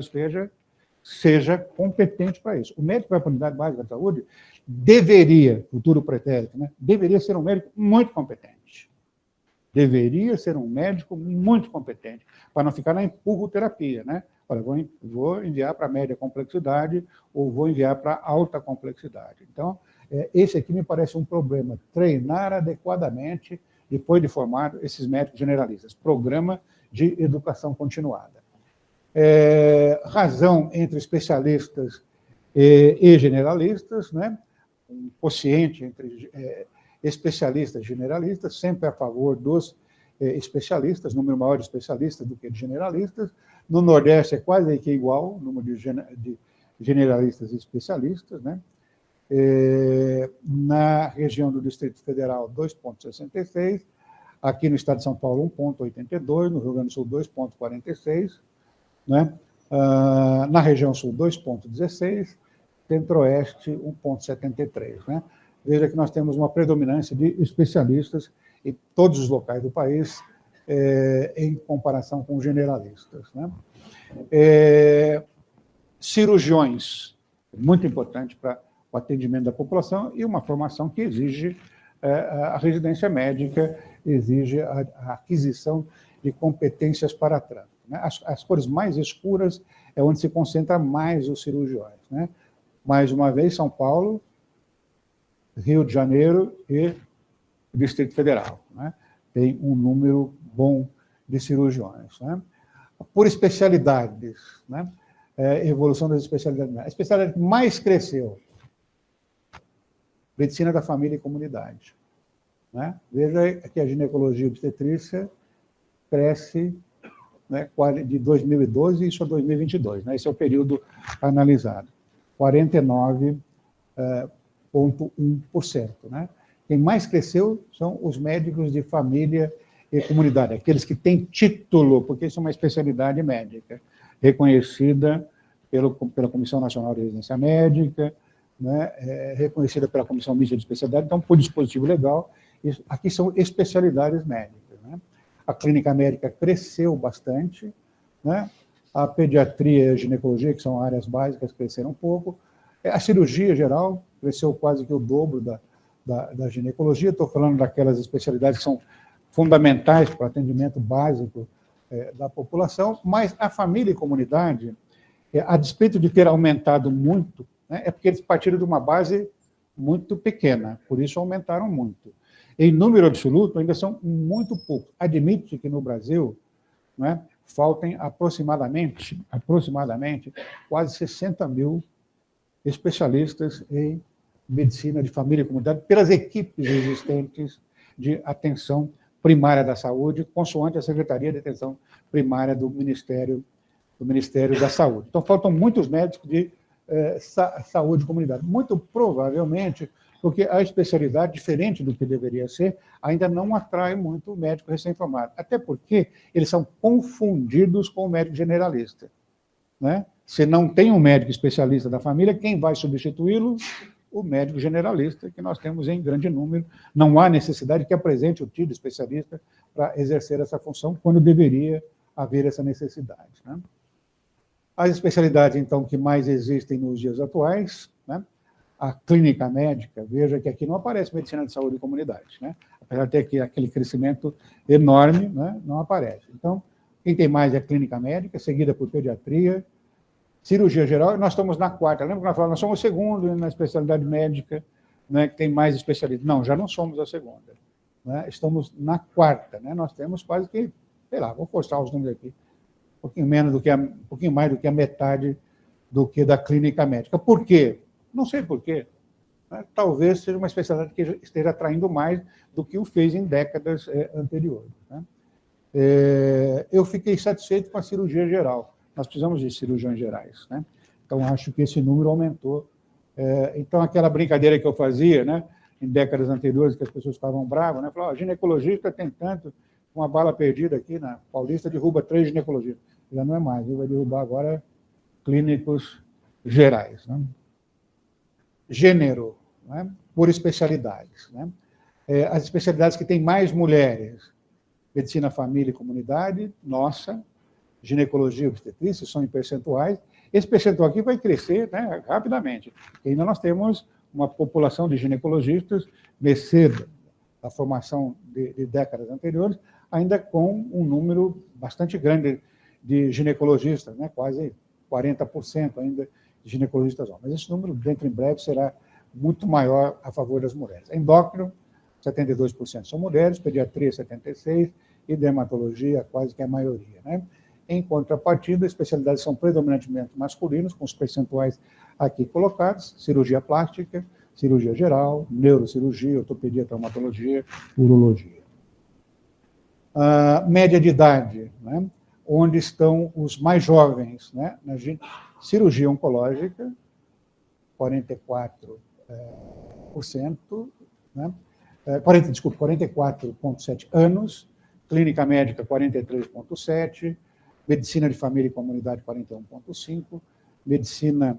seja competente para isso. O médico que vai para a unidade básica de saúde deveria, futuro pretérito, né? Deveria ser um médico muito competente. Deveria ser um médico muito competente, para não ficar na empurroterapia, né? Olha, vou enviar para média complexidade ou vou enviar para alta complexidade. Então, esse aqui me parece um problema. Treinar adequadamente, depois de formado, esses médicos generalistas. Programa de educação continuada. Razão entre especialistas e generalistas, né? Um quociente entre especialistas e generalistas, sempre a favor dos especialistas, número maior de especialistas do que de generalistas. No Nordeste é quase que igual o número de generalistas e especialistas, né? Na região do Distrito Federal, 2,66, aqui no estado de São Paulo, 1,82, no Rio Grande do Sul, 2,46, né? Na região sul, 2,16, Centro-Oeste, 1,73. Né? Veja que nós temos uma predominância de especialistas em todos os locais do país, em comparação com generalistas. Né? Cirurgiões, muito importante para o atendimento da população, e uma formação que exige a residência médica, exige a aquisição de competências para trânsito. Né? As cores mais escuras é onde se concentra mais os cirurgiões. Né? Mais uma vez, São Paulo, Rio de Janeiro e Distrito Federal. Né? Tem um número bom de cirurgiões. Né? Por especialidades, né? Evolução das especialidades. A especialidade que mais cresceu, medicina da família e comunidade. Né? Veja que a ginecologia e obstetrícia cresce, né, de 2012 isso a 2022. Né? Esse é o período analisado. 49,1%. Né? Quem mais cresceu são os médicos de família e comunidade, aqueles que têm título, porque isso é uma especialidade médica, reconhecida pela Comissão Nacional de Residência Médica, né, reconhecida pela Comissão Mista de Especialidade, então, por dispositivo legal, aqui são especialidades médicas. Né? A clínica médica cresceu bastante, né? A pediatria e a ginecologia, que são áreas básicas, cresceram um pouco, a cirurgia geral cresceu quase que o dobro da ginecologia, estou falando daquelas especialidades que são fundamentais para o atendimento básico da população, mas a família e comunidade, a despeito de ter aumentado muito, né, é porque eles partiram de uma base muito pequena, por isso aumentaram muito. Em número absoluto, ainda são muito poucos. Admite que no Brasil, né, faltem aproximadamente quase 60 mil especialistas em medicina de família e comunidade, pelas equipes existentes de atenção primária da saúde, consoante a Secretaria de Atenção Primária do Ministério da Saúde. Então, faltam muitos médicos de saúde e comunidade. Muito provavelmente, porque a especialidade, diferente do que deveria ser, ainda não atrai muito o médico recém-formado. Até porque eles são confundidos com o médico generalista. Né? Se não tem um médico especialista da família, quem vai substituí-lo? O médico generalista, que nós temos em grande número. Não há necessidade que apresente o título especialista para exercer essa função, quando deveria haver essa necessidade. Né? As especialidades, então, que mais existem nos dias atuais, né? A clínica médica, veja que aqui não aparece medicina de saúde e comunidade, né? Apesar de ter aquele crescimento enorme, né? Não aparece. Então, quem tem mais é a clínica médica, seguida por pediatria, cirurgia geral, e nós estamos na quarta. Lembra que nós falamos, nós somos o segundo na especialidade médica, né, que tem mais especialistas. Não, já não somos a segunda. Né? Estamos na quarta. Né? Nós temos quase que, sei lá, vou postar os números aqui, um pouquinho mais do que a metade do que da clínica médica. Por quê? Não sei por quê. Né? Talvez seja uma especialidade que esteja atraindo mais do que o fez em décadas anteriores. Né? Eu fiquei satisfeito com a cirurgia geral. Nós precisamos de cirurgiões gerais, né? Então, acho que esse número aumentou. Então, aquela brincadeira que eu fazia, né, em décadas anteriores, que as pessoas ficavam bravas, né, falavam, ginecologista tem tanto, uma bala perdida aqui na Paulista derruba 3 ginecologistas. Já não é mais, ele vai derrubar agora clínicos gerais. Né? Gênero, né, por especialidades. Né? As especialidades que têm mais mulheres, medicina, família e comunidade, nossa, ginecologia e obstetrícia, são em percentuais. Esse percentual aqui vai crescer, né, rapidamente, porque ainda nós temos uma população de ginecologistas, mercê da formação de décadas anteriores, ainda com um número bastante grande de ginecologistas, né, quase 40% ainda de ginecologistas homens. Esse número, dentro em breve, será muito maior a favor das mulheres. Endócrino, 72% são mulheres, pediatria, 76%, e dermatologia, quase que a maioria. Né? Em contrapartida, as especialidades são predominantemente masculinos, com os percentuais aqui colocados, cirurgia plástica, cirurgia geral, neurocirurgia, ortopedia, traumatologia, urologia. Média de idade, né? Onde estão os mais jovens, né? Na cirurgia oncológica, 44%, né? 44,7 anos, clínica médica, 43,7, medicina de família e comunidade, 41,5, medicina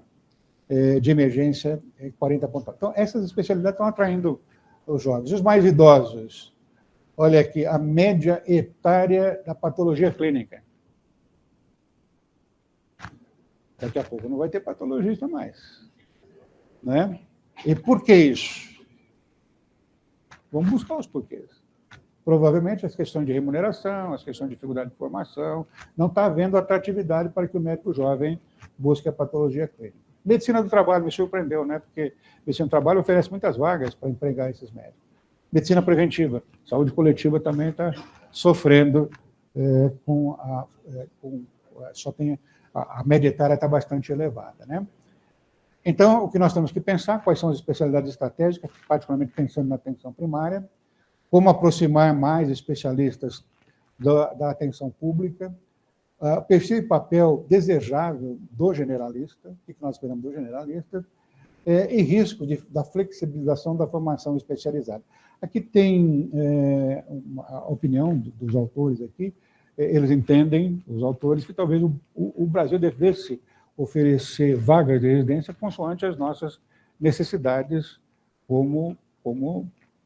de emergência, 40,4. Então, essas especialidades estão atraindo os jovens. Os mais idosos, olha aqui, a média etária da patologia clínica. Daqui a pouco não vai ter patologista mais. Né? E por que isso? Vamos buscar os porquês. Provavelmente as questões de remuneração, as questões de dificuldade de formação, não está havendo atratividade para que o médico jovem busque a patologia clínica. Medicina do trabalho me surpreendeu, né? Porque medicina do trabalho oferece muitas vagas para empregar esses médicos. Medicina preventiva, saúde coletiva também está sofrendo só tem a média etária está bastante elevada, né? Então, o que nós temos que pensar, quais são as especialidades estratégicas, particularmente pensando na atenção primária, como aproximar mais especialistas da atenção pública, perfil e papel desejável do generalista, o que nós esperamos do generalista, e risco da flexibilização da formação especializada. Aqui tem a opinião dos autores aqui, eles entendem, os autores, que talvez o Brasil devesse oferecer vagas de residência consoante as nossas necessidades como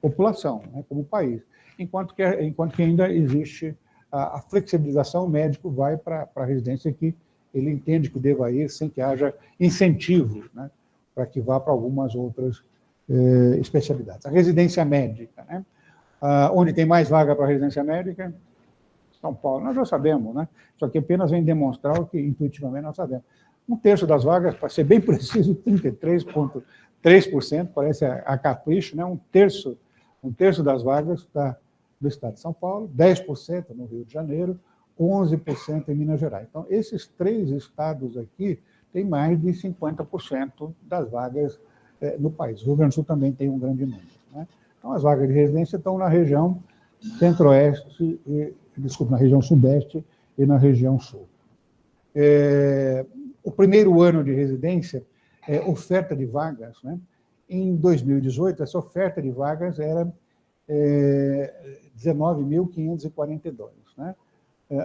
população, né, como país, enquanto que ainda existe a flexibilização, o médico vai para a residência que ele entende que deva ir, sem que haja incentivo, né, para que vá para algumas outras especialidades. A residência médica, né, onde tem mais vaga para a residência médica, São Paulo, nós já sabemos, né? Isso aqui apenas vem demonstrar o que intuitivamente nós sabemos. 1/3 das vagas, para ser bem preciso, 33,3%, parece a capricho, né? Um terço das vagas está do estado de São Paulo, 10% no Rio de Janeiro, 11% em Minas Gerais. Então, esses 3 estados aqui têm mais de 50% das vagas no país. O Rio Grande do Sul também tem um grande número, né? Então, as vagas de residência estão na região centro-oeste, na região sudeste e na região sul. O primeiro ano de residência, oferta de vagas, né? Em 2018, essa oferta de vagas era 19.542, né?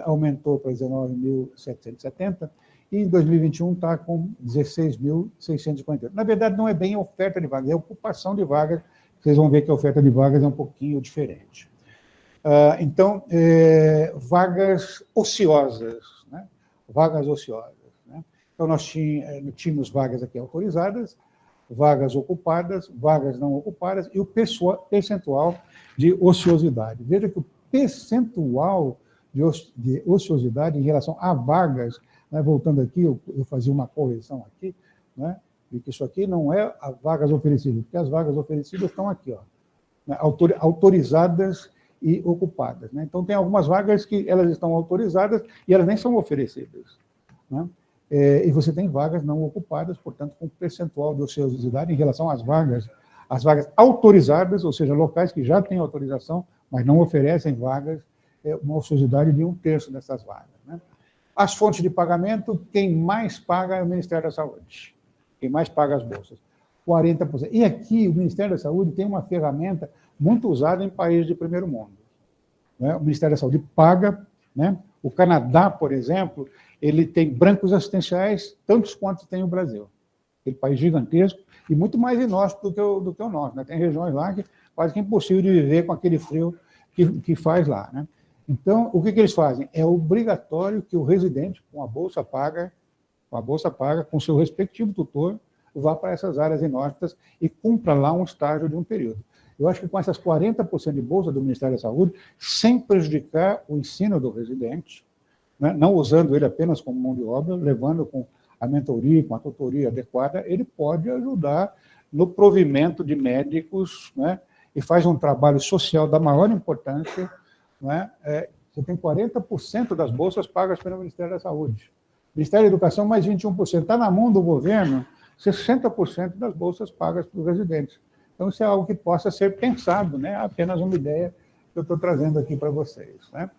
Aumentou para 19.770, e em 2021 está com 16.648. Na verdade, não é bem oferta de vagas, é ocupação de vagas. Vocês vão ver que a oferta de vagas é um pouquinho diferente. Então, vagas ociosas, né? Vagas ociosas, né? Então, nós tínhamos vagas aqui autorizadas, vagas ocupadas, vagas não ocupadas, e o percentual de ociosidade. Veja que o percentual de ociosidade em relação a vagas, né? Voltando aqui, eu fazia uma correção aqui, né? E que isso aqui não é as vagas oferecidas, porque as vagas oferecidas estão aqui, ó, né? Autorizadas e ocupadas, né? Então, tem algumas vagas que elas estão autorizadas e elas nem são oferecidas, né? E você tem vagas não ocupadas, portanto, com percentual de ociosidade em relação às vagas autorizadas, ou seja, locais que já têm autorização, mas não oferecem vagas, uma ociosidade de 1/3 dessas vagas, né? As fontes de pagamento, quem mais paga é o Ministério da Saúde, quem mais paga as bolsas, 40%. E aqui, o Ministério da Saúde tem uma ferramenta muito usada em países de primeiro mundo, né? O Ministério da Saúde paga, né? O Canadá, por exemplo, ele tem brancos assistenciais, tantos quanto tem o Brasil. Aquele país gigantesco e muito mais inóspito do que o nosso, né? Tem regiões lá que quase que é impossível de viver com aquele frio que faz lá, né? Então, o que eles fazem? É obrigatório que o residente, com a bolsa paga, com seu respectivo tutor, vá para essas áreas inóspitas e cumpra lá um estágio de um período. Eu acho que com essas 40% de bolsa do Ministério da Saúde, sem prejudicar o ensino do residente, né, não usando ele apenas como mão de obra, levando com a mentoria, com a tutoria adequada, ele pode ajudar no provimento de médicos, né, e faz um trabalho social da maior importância, né? Você tem 40% das bolsas pagas pelo Ministério da Saúde. Ministério da Educação, mais 21%. Está na mão do governo, 60% das bolsas pagas para os residentes. Então, isso é algo que possa ser pensado, né? Apenas uma ideia que eu estou trazendo aqui para vocês, né?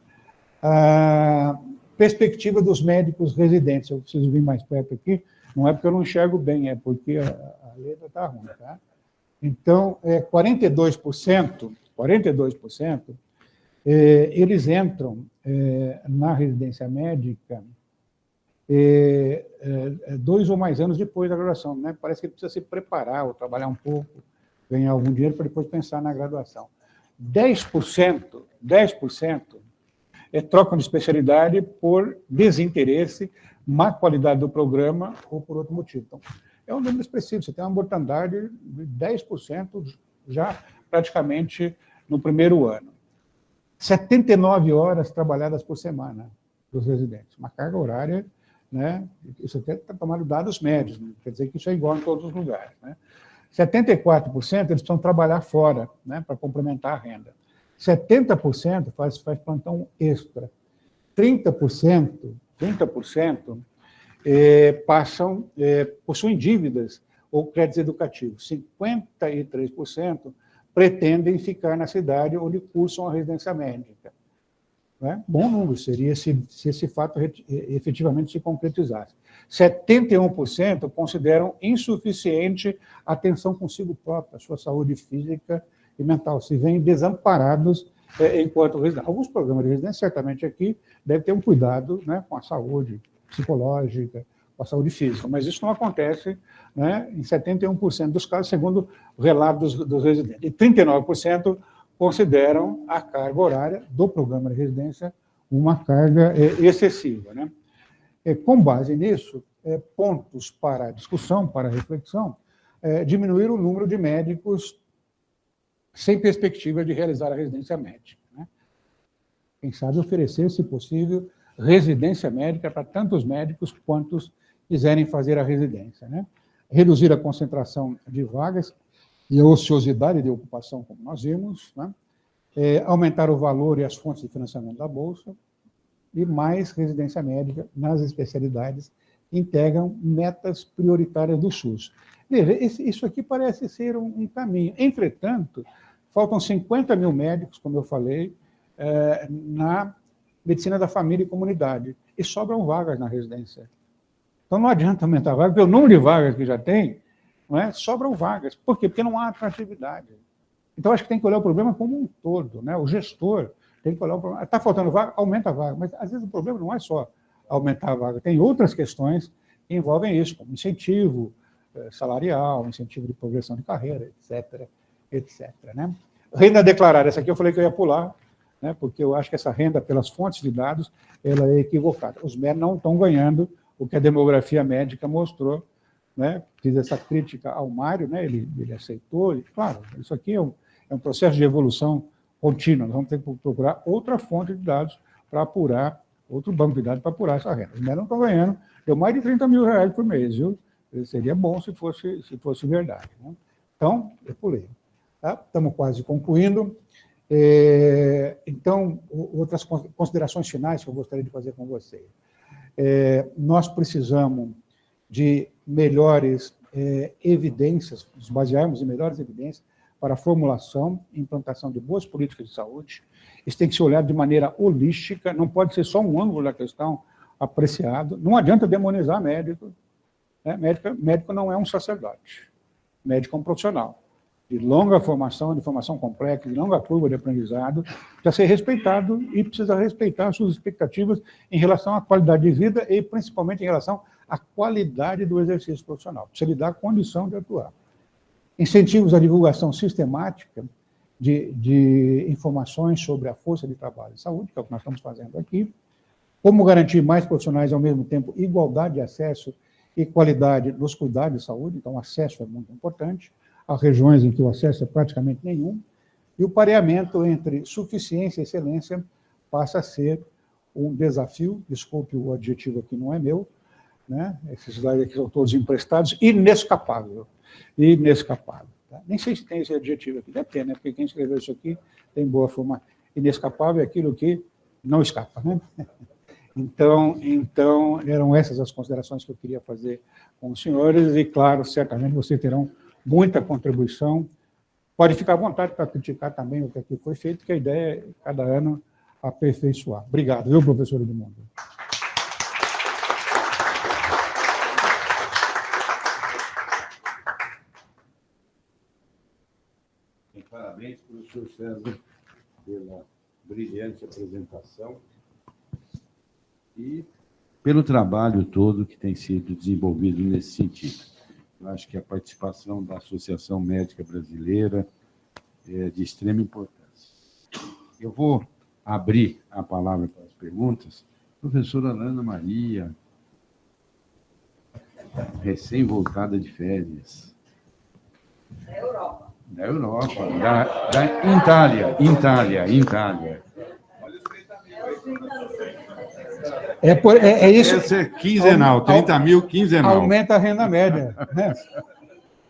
A perspectiva dos médicos residentes. Eu preciso vir mais perto aqui. Não é porque eu não enxergo bem, é porque a letra está ruim, tá? Então, 42%, eles entram na residência médica 2 ou mais anos depois da graduação, né? Parece que ele precisa se preparar ou trabalhar um pouco, ganhar algum dinheiro para depois pensar na graduação. 10% trocam de especialidade por desinteresse, má qualidade do programa ou por outro motivo. Então, é um número expressivo, você tem uma mortandade de 10% já praticamente no primeiro ano. 79 horas trabalhadas por semana dos residentes, uma carga horária, né? Isso até está tomando dados médios, não quer dizer que isso é igual em todos os lugares, né? 74% eles precisam trabalhar fora, né, para complementar a renda. 70% faz plantão extra. 30% possuem dívidas ou créditos educativos. 53% pretendem ficar na cidade onde cursam a residência médica. né? Bom número seria se esse fato efetivamente se concretizasse. 71% consideram insuficiente a atenção consigo própria, a sua saúde física e mental, se veem desamparados enquanto residentes. Alguns programas de residência, certamente aqui, devem ter um cuidado, né, com a saúde psicológica, com a saúde física, mas isso não acontece, né, em 71% dos casos, segundo o relato dos residentes. E 39% consideram a carga horária do programa de residência uma carga excessiva, né? Com base nisso, pontos para discussão, para reflexão, diminuir o número de médicos sem perspectiva de realizar a residência médica, né? Quem sabe oferecer, se possível, residência médica para tantos médicos quantos quiserem fazer a residência, né? Reduzir a concentração de vagas e a ociosidade de ocupação, como nós vimos, né? Aumentar o valor e as fontes de financiamento da Bolsa, e mais residência médica nas especialidades que integram metas prioritárias do SUS. Veja, isso aqui parece ser um caminho. Entretanto, faltam 50 mil médicos, como eu falei, na medicina da família e comunidade, e sobram vagas na residência. Então, não adianta aumentar a vaga, porque o número de vagas que já tem, não é? Sobram vagas. Por quê? Porque não há atratividade. Então, acho que tem que olhar o problema como um todo, né? O gestor tem que olhar o problema. Está faltando vaga, aumenta a vaga. Mas, às vezes, o problema não é só aumentar a vaga. Tem outras questões que envolvem isso, como incentivo salarial, incentivo de progressão de carreira, etc., etc., né? Renda declarada, essa aqui eu falei que eu ia pular, né? Porque eu acho que essa renda, pelas fontes de dados, ela é equivocada. Os médicos não estão ganhando o que a demografia médica mostrou, né? Fiz essa crítica ao Mário, né? Ele aceitou, e, claro, isso aqui é um processo de evolução contínua. Nós vamos ter que procurar outra fonte de dados para apurar, outro banco de dados para apurar essa renda. Os médicos não estão ganhando, deu mais de 30 mil reais por mês, viu? Seria bom se fosse verdade, né? Então, eu pulei. Tá? Estamos quase concluindo. Então, outras considerações finais que eu gostaria de fazer com vocês. Nós precisamos de melhores evidências, nos basearmos em melhores evidências para a formulação e implantação de boas políticas de saúde. Isso tem que ser olhado de maneira holística, não pode ser só um ângulo da questão apreciado. Não adianta demonizar médico, né? Médico não é um sacerdote. Médico é um profissional de longa formação, de formação complexa, de longa curva de aprendizado, precisa ser respeitado e precisa respeitar as suas expectativas em relação à qualidade de vida e, principalmente, em relação à qualidade do exercício profissional. Precisa lhe dar a condição de atuar. Incentivos à divulgação sistemática de informações sobre a força de trabalho e saúde, que é o que nós estamos fazendo aqui. Como garantir mais profissionais, ao mesmo tempo, igualdade de acesso e qualidade nos cuidados de saúde, então, acesso é muito importante. Há regiões em que o acesso é praticamente nenhum, e o pareamento entre suficiência e excelência passa a ser um desafio, desculpe, o adjetivo aqui não é meu, né? Esses slides aqui são todos emprestados, inescapável, inescapável. Tá? Nem sei se tem esse adjetivo aqui, deve ter, né? Porque quem escreveu isso aqui tem boa forma. Inescapável é aquilo que não escapa, né? Então, eram essas as considerações que eu queria fazer com os senhores, e, claro, certamente vocês terão muita contribuição. Pode ficar à vontade para criticar também o que aqui foi feito, que a ideia é, cada ano, aperfeiçoar. Obrigado, viu, professor Edmundo? Parabéns, professor César, pela brilhante apresentação e pelo trabalho todo que tem sido desenvolvido nesse sentido. Eu acho que a participação da Associação Médica Brasileira é de extrema importância. Eu vou abrir a palavra para as perguntas. Professora Ana Maria, recém-voltada de férias. Da Europa. Da Europa, da Itália. É isso. Esse é quinzenal, 30 mil quinzenal. Aumenta a renda média, né?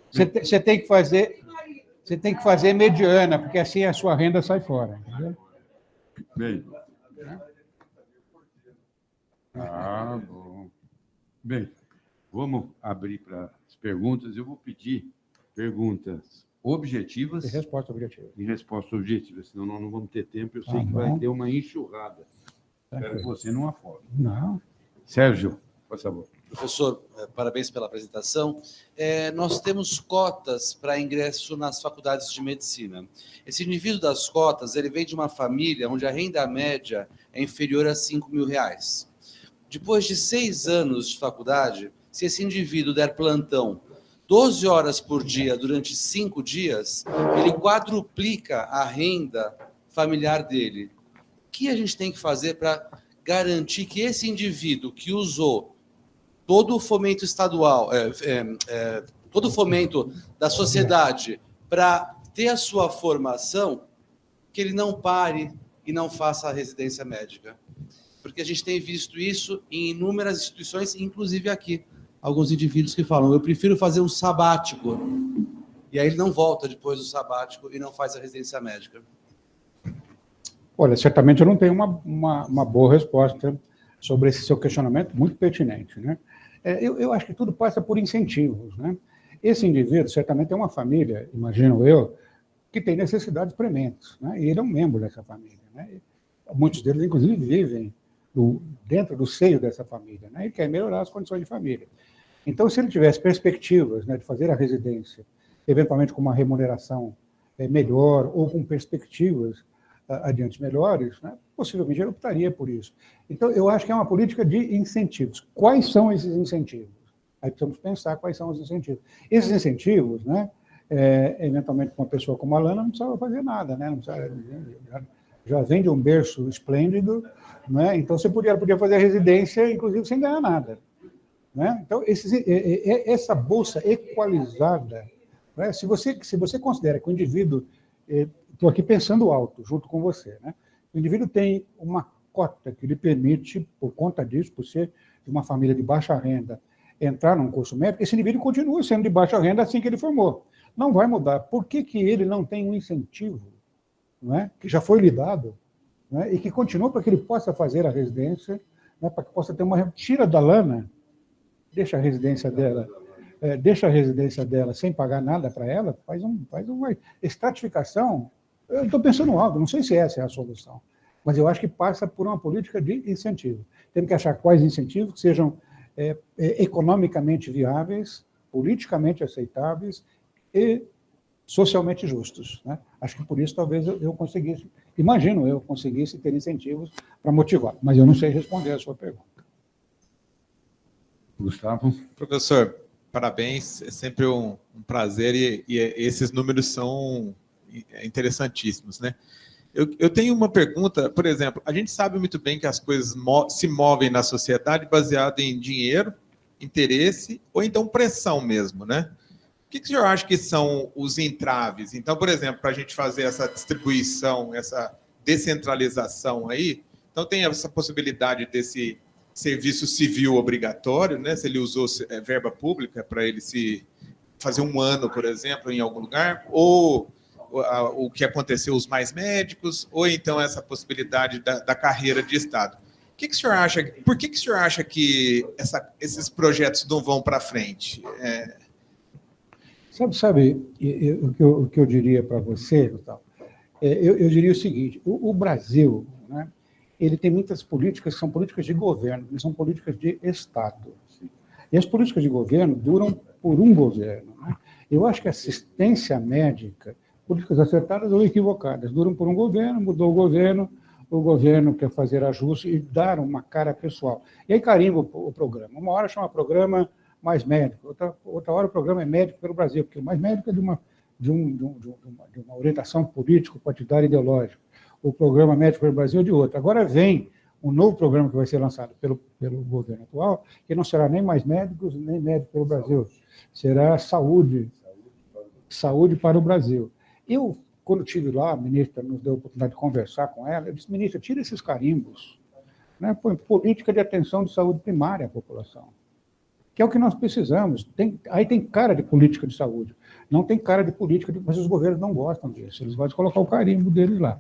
Você tem que fazer mediana, porque assim a sua renda sai fora. Entendeu? Bem. Bom. Bem, vamos abrir para as perguntas. Eu vou pedir perguntas objetivas. E resposta objetiva. E resposta objetiva, senão nós não vamos ter tempo. Eu sei que vai ter uma enxurrada Espero você numa foto. Não. Sérgio, por favor. Professor, parabéns pela apresentação. Nós temos cotas para ingresso nas faculdades de medicina. Esse indivíduo das cotas, ele vem de uma família onde a renda média é inferior a R$5.000. Depois de 6 anos de faculdade, se esse indivíduo der plantão 12 horas por dia durante 5 dias, ele quadruplica a renda familiar dele. O que a gente tem que fazer para garantir que esse indivíduo que usou todo o fomento estadual, todo o fomento da sociedade para ter a sua formação, que ele não pare e não faça a residência médica? Porque a gente tem visto isso em inúmeras instituições, inclusive aqui. Alguns indivíduos que falam, eu prefiro fazer um sabático. E aí ele não volta depois do sabático e não faz a residência médica. Olha, certamente eu não tenho uma boa resposta sobre esse seu questionamento, muito pertinente, né? Eu acho que tudo passa por incentivos, né? Esse indivíduo certamente tem uma família, imagino eu, que tem necessidades prementes, né? E ele é um membro dessa família, né? Muitos deles, inclusive, vivem dentro do seio dessa família, né? E quer melhorar as condições de família. Então, se ele tivesse perspectivas, né, de fazer a residência, eventualmente com uma remuneração melhor ou com perspectivas adiante melhores, né, possivelmente ele optaria por isso. Então, eu acho que é uma política de incentivos. Quais são esses incentivos? Aí precisamos pensar quais são os incentivos. Esses incentivos, né, eventualmente, com uma pessoa como a Lana, não precisava fazer nada, né? Não precisava, já vem de um berço esplêndido, né? Então você podia fazer a residência, inclusive, sem ganhar nada, né? Então, essa bolsa equalizada, né? Se você considera que o indivíduo, estou aqui pensando alto, junto com você, né? O indivíduo tem uma cota que lhe permite, por conta disso, por ser de uma família de baixa renda, entrar num curso médico, esse indivíduo continua sendo de baixa renda assim que ele formou. Não vai mudar. Por que ele não tem um incentivo, não é? Que já foi lhe dado, não é? E que continua para que ele possa fazer a residência, né? Para que possa ter uma... Tira da Lana, deixa a residência dela sem pagar nada para ela, faz uma estratificação. Eu estou pensando alto, não sei se essa é a solução, mas eu acho que passa por uma política de incentivo. Temos que achar quais incentivos que sejam economicamente viáveis, politicamente aceitáveis e socialmente justos, né? Acho que por isso talvez eu conseguisse, conseguisse ter incentivos para motivar, mas eu não sei responder a sua pergunta. Gustavo? Professor, parabéns, é sempre um prazer e esses números são interessantíssimos, né? Eu tenho uma pergunta, por exemplo, a gente sabe muito bem que as coisas se movem na sociedade baseado em dinheiro, interesse ou então pressão mesmo, né? O que o senhor acha que são os entraves? Então, por exemplo, para a gente fazer essa distribuição, essa descentralização aí, então tem essa possibilidade desse serviço civil obrigatório, né? Se ele usou verba pública para ele se fazer um ano, por exemplo, em algum lugar, ou o que aconteceu, os mais médicos, ou então essa possibilidade da carreira de Estado. O que o senhor acha? Por que o senhor acha que esses projetos não vão para frente? Sabe o que eu diria para você, Gustavo? Eu diria o seguinte: o Brasil, né, ele tem muitas políticas que são políticas de governo, que são políticas de Estado. Assim. E as políticas de governo duram por um governo. Né? Eu acho que a assistência médica, políticas acertadas ou equivocadas, duram por um governo, mudou o governo quer fazer ajustes e dar uma cara pessoal. E aí carimba o programa. Uma hora chama programa Mais Médico, outra hora o programa é Médico pelo Brasil, porque o Mais Médico é de uma orientação político-partidária ideológica. O programa Médico pelo Brasil é de outra. Agora vem um novo programa que vai ser lançado pelo governo atual, que não será nem Mais Médicos, nem Médico pelo Brasil. Será Saúde para o Brasil. Eu, quando estive lá, a ministra nos deu a oportunidade de conversar com ela, eu disse: ministra, tira esses carimbos, né? Põe política de atenção de saúde primária à população, que é o que nós precisamos. Aí tem cara de política de saúde, não tem cara de política, mas os governos não gostam disso, eles gostam de colocar o carimbo deles lá.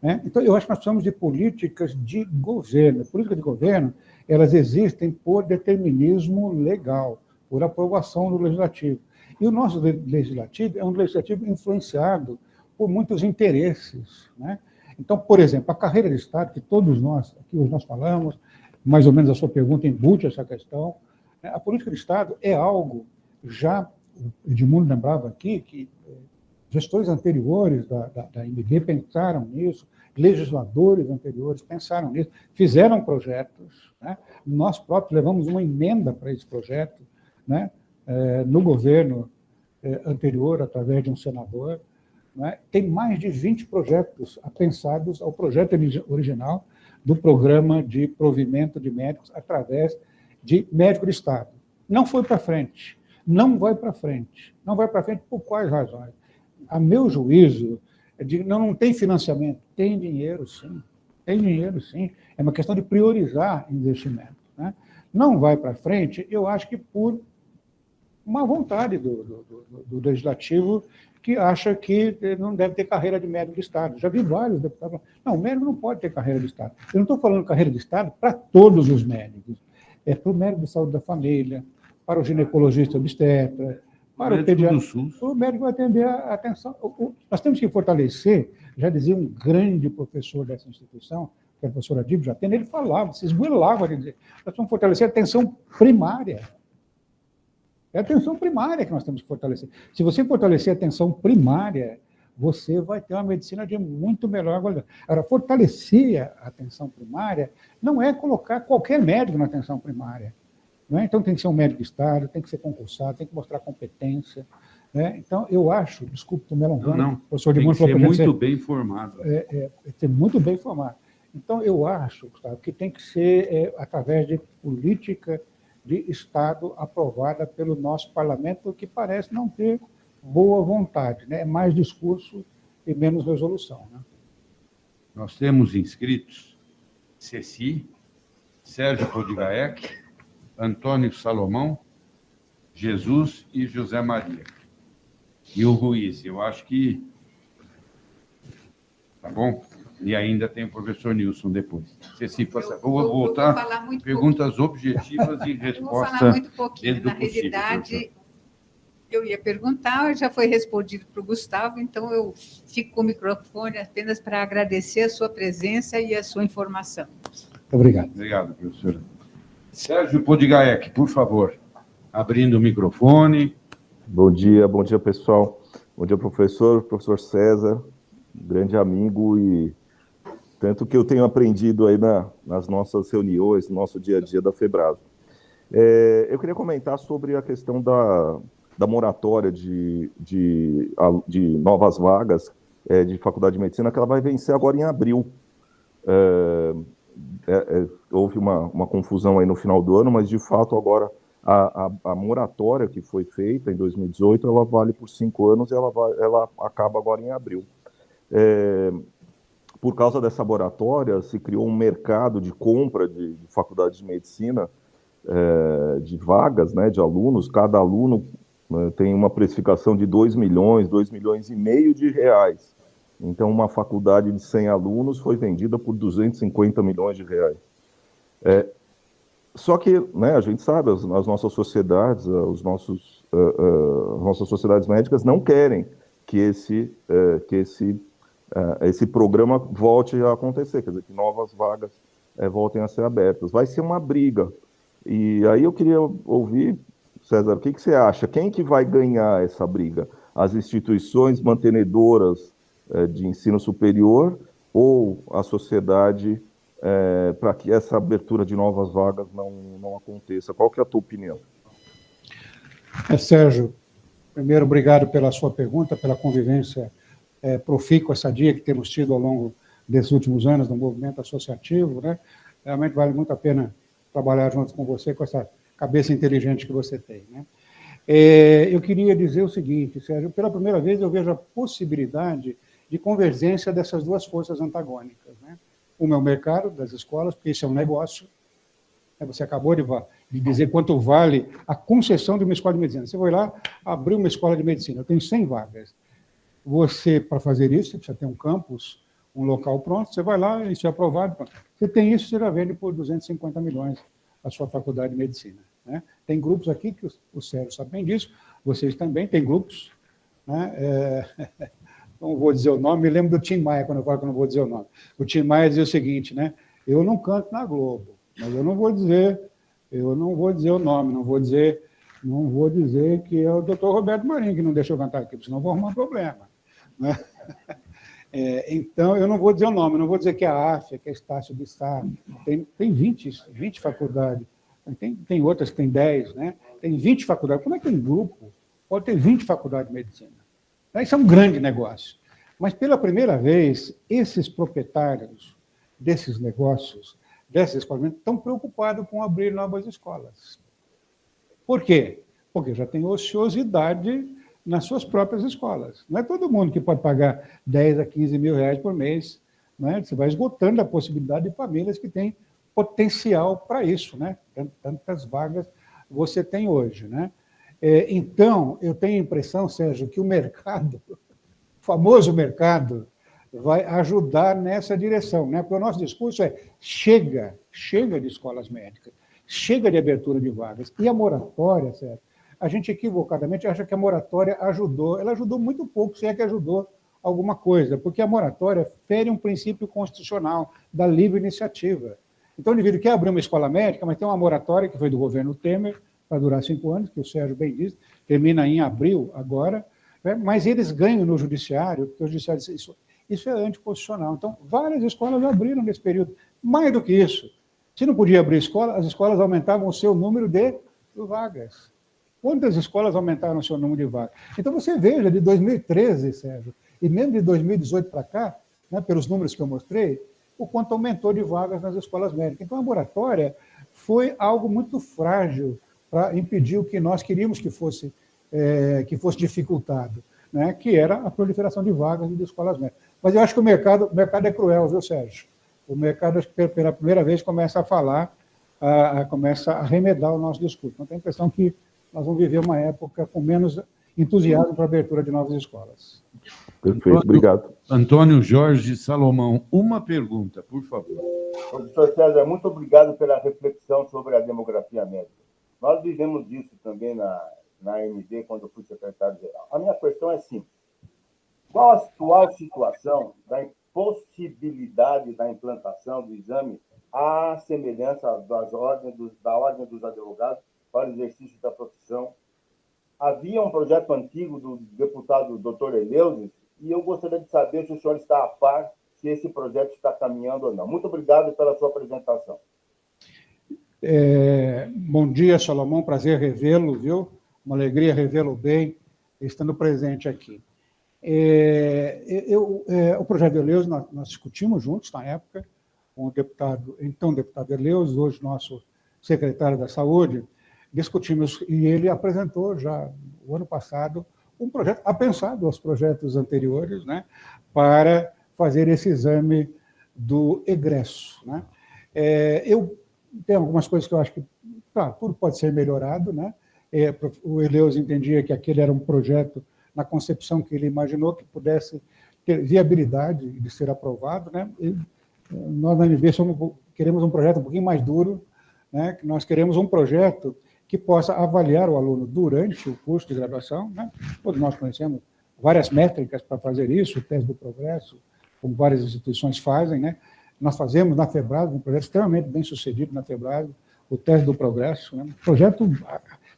Né? Então, eu acho que nós precisamos de políticas de governo. Políticas de governo, elas existem por determinismo legal, por aprovação do legislativo. E o nosso legislativo é um legislativo influenciado por muitos interesses, né? Então, por exemplo, a carreira de Estado, que todos nós, aqui hoje nós falamos, mais ou menos a sua pergunta embute essa questão, né? A política de Estado é algo, já, o Edmundo lembrava aqui, que gestores anteriores da IMB pensaram nisso, legisladores anteriores pensaram nisso, fizeram projetos, né? Nós próprios levamos uma emenda para esse projeto, né? No governo anterior, através de um senador, né? Tem mais de 20 projetos apensados ao projeto original do programa de provimento de médicos através de médico de Estado. Não foi para frente, não vai para frente. Não vai para frente por quais razões? A meu juízo, não tem financiamento, tem dinheiro sim, é uma questão de priorizar investimento, né? Não vai para frente, eu acho que por uma vontade do legislativo que acha que não deve ter carreira de médico de Estado. Já vi vários deputados falando, não, o médico não pode ter carreira de Estado. Eu não estou falando carreira de Estado para todos os médicos, é para o médico de saúde da família, para o ginecologista obstetra, para o pediatra. O médico vai atender a atenção. Nós temos que fortalecer, já dizia um grande professor dessa instituição, que é a professora Adib Jatene, ele falava, se esgoelava de dizer, nós vamos fortalecer a atenção primária. É a atenção primária que nós temos que fortalecer. Se você fortalecer a atenção primária, você vai ter uma medicina de muito melhor qualidade. Agora, fortalecer a atenção primária não é colocar qualquer médico na atenção primária. Não é? Então, tem que ser um médico de Estado, tem que ser concursado, tem que mostrar competência. Né? Então, eu acho, desculpe, estou me alongando, não, professor tem que ser muito bem formado. Ser muito bem formado. Então, eu acho, Gustavo, que tem que ser através de política de Estado aprovada pelo nosso parlamento, que parece não ter boa vontade, né? É mais discurso e menos resolução. Né? Nós temos inscritos Ceci, Sérgio Podigaek, Antônio Salomão, Jesus e José Maria. E o Ruiz, eu acho que... Tá bom? E ainda tem o professor Nilson depois. Ceci, vou voltar. Perguntas objetivas e respostas. Eu vou falar muito pouquinho. Na possível, realidade, professor. Eu ia perguntar, já foi respondido para o Gustavo, então eu fico com o microfone apenas para agradecer a sua presença e a sua informação. Obrigado. Obrigado, professora. Sérgio Podigaek, por favor, abrindo o microfone. Bom dia, pessoal. Bom dia, professor César, grande amigo, e tanto que eu tenho aprendido aí nas nossas reuniões, no nosso dia a dia da FEBRASO. Eu queria comentar sobre a questão da moratória de novas vagas de Faculdade de Medicina, que ela vai vencer agora em abril. Houve uma confusão aí no final do ano, mas de fato agora a moratória que foi feita em 2018, ela vale por 5 anos e ela acaba agora em abril. Por causa dessa moratória, se criou um mercado de compra de faculdades de medicina, de vagas, né, de alunos. Cada aluno tem uma precificação de 2 milhões e meio de reais. Então, uma faculdade de 100 alunos foi vendida por 250 milhões de reais. Só que, né, a gente sabe, as nossas sociedades, as nossas sociedades médicas não querem que esse programa volte a acontecer, quer dizer, que novas vagas voltem a ser abertas. Vai ser uma briga. E aí eu queria ouvir, César, o que você acha? Quem que vai ganhar essa briga? As instituições mantenedoras de ensino superior ou a sociedade, para que essa abertura de novas vagas não aconteça? Qual que é a tua opinião? Sérgio, primeiro, obrigado pela sua pergunta, pela convivência profícua, sadia que temos tido ao longo desses últimos anos no movimento associativo, né? Realmente vale muito a pena trabalhar junto com você, com essa cabeça inteligente que você tem, né? Eu queria dizer o seguinte, Sérgio, pela primeira vez eu vejo a possibilidade de convergência dessas duas forças antagônicas, né? Uma é o mercado das escolas, porque isso é um negócio. Você acabou de dizer quanto vale a concessão de uma escola de medicina. Você vai lá, abrir uma escola de medicina, eu tenho 100 vagas. Você, para fazer isso, você precisa ter um campus, um local pronto, você vai lá, isso é aprovado. Pronto. Você tem isso, você já vende por 250 milhões a sua faculdade de medicina, né? Tem grupos aqui, que o Sérgio sabe bem disso, vocês também têm grupos, né? não vou dizer o nome, me lembro do Tim Maia, quando eu falo que eu não vou dizer o nome. O Tim Maia dizia o seguinte, né? Eu não canto na Globo, mas eu não vou dizer o nome, não vou dizer que é o doutor Roberto Marinho que não deixou eu cantar aqui, senão eu vou arrumar problema. Né? Então, eu não vou dizer o nome, não vou dizer que é a AFIA, que é Estácio de Sá, tem 20 faculdades, tem outras que tem 10, né? Tem 20 faculdades. Como é que um grupo pode ter 20 faculdades de medicina? Isso é um grande negócio. Mas, pela primeira vez, esses proprietários desses negócios, dessas escolas, estão preocupados com abrir novas escolas. Por quê? Porque já tem ociosidade nas suas próprias escolas. Não é todo mundo que pode pagar 10 a 15 mil reais por mês. Né? Você vai esgotando a possibilidade de famílias que têm potencial para isso. Né? Tantas vagas você tem hoje. Né? Então, eu tenho a impressão, Sérgio, que o mercado, o famoso mercado, vai ajudar nessa direção. Né? Porque o nosso discurso é chega de escolas médicas, chega de abertura de vagas. E a moratória, Sérgio, a gente equivocadamente acha que a moratória ajudou. Ela ajudou muito pouco, se é que ajudou alguma coisa, porque a moratória fere um princípio constitucional da livre iniciativa. Então, o indivíduo quer abrir uma escola médica, mas tem uma moratória que foi do governo Temer, para durar 5 anos, que o Sérgio bem disse, termina em abril agora, né? Mas eles ganham no judiciário, porque o judiciário diz isso é anticonstitucional. Então, várias escolas abriram nesse período. Mais do que isso, se não podia abrir escola, as escolas aumentavam o seu número de vagas. Quantas escolas aumentaram o seu número de vagas? Então, você veja, de 2013, Sérgio, e mesmo de 2018 para cá, né, pelos números que eu mostrei, o quanto aumentou de vagas nas escolas médicas. Então, a moratória foi algo muito frágil para impedir o que nós queríamos que fosse dificultado, né, que era a proliferação de vagas de escolas médicas. Mas eu acho que o mercado é cruel, viu, Sérgio? O mercado, pela primeira vez, começa a falar, começa a remedar o nosso discurso. Então, tenho a impressão que nós vamos viver uma época com menos entusiasmo para a abertura de novas escolas. Perfeito, obrigado. Antônio Jorge Salomão, uma pergunta, por favor. Professor César, muito obrigado pela reflexão sobre a demografia médica. Nós vivemos isso também na AMD, quando eu fui secretário-geral. A minha questão é simples. Qual a atual situação da impossibilidade da implantação do exame à semelhança da ordem dos advogados para o exercício da profissão? Havia um projeto antigo do deputado Dr. Eleusis, e eu gostaria de saber se o senhor está a par, se esse projeto está caminhando ou não. Muito obrigado pela sua apresentação. Bom dia, Salomão, prazer revê-lo, viu? Uma alegria revê-lo bem, estando presente aqui. O projeto Eleusis, nós discutimos juntos na época, com o deputado Eleusis, hoje nosso secretário da Saúde, discutimos, e ele apresentou já, o ano passado, um projeto, apensado aos projetos anteriores, né, para fazer esse exame do egresso. Né? Eu tenho algumas coisas que eu acho que tudo pode ser melhorado. Né? O Eleusis entendia que aquele era um projeto, na concepção que ele imaginou, que pudesse ter viabilidade de ser aprovado. Né? Nós, na MB, queremos um projeto um pouquinho mais duro, né? Nós queremos um projeto que possa avaliar o aluno durante o curso de graduação. Né? Todos nós conhecemos várias métricas para fazer isso, o teste do progresso, como várias instituições fazem. Né? Nós fazemos na FEBRASGO, um projeto extremamente bem sucedido na FEBRASGO, o teste do progresso. Né? O projeto,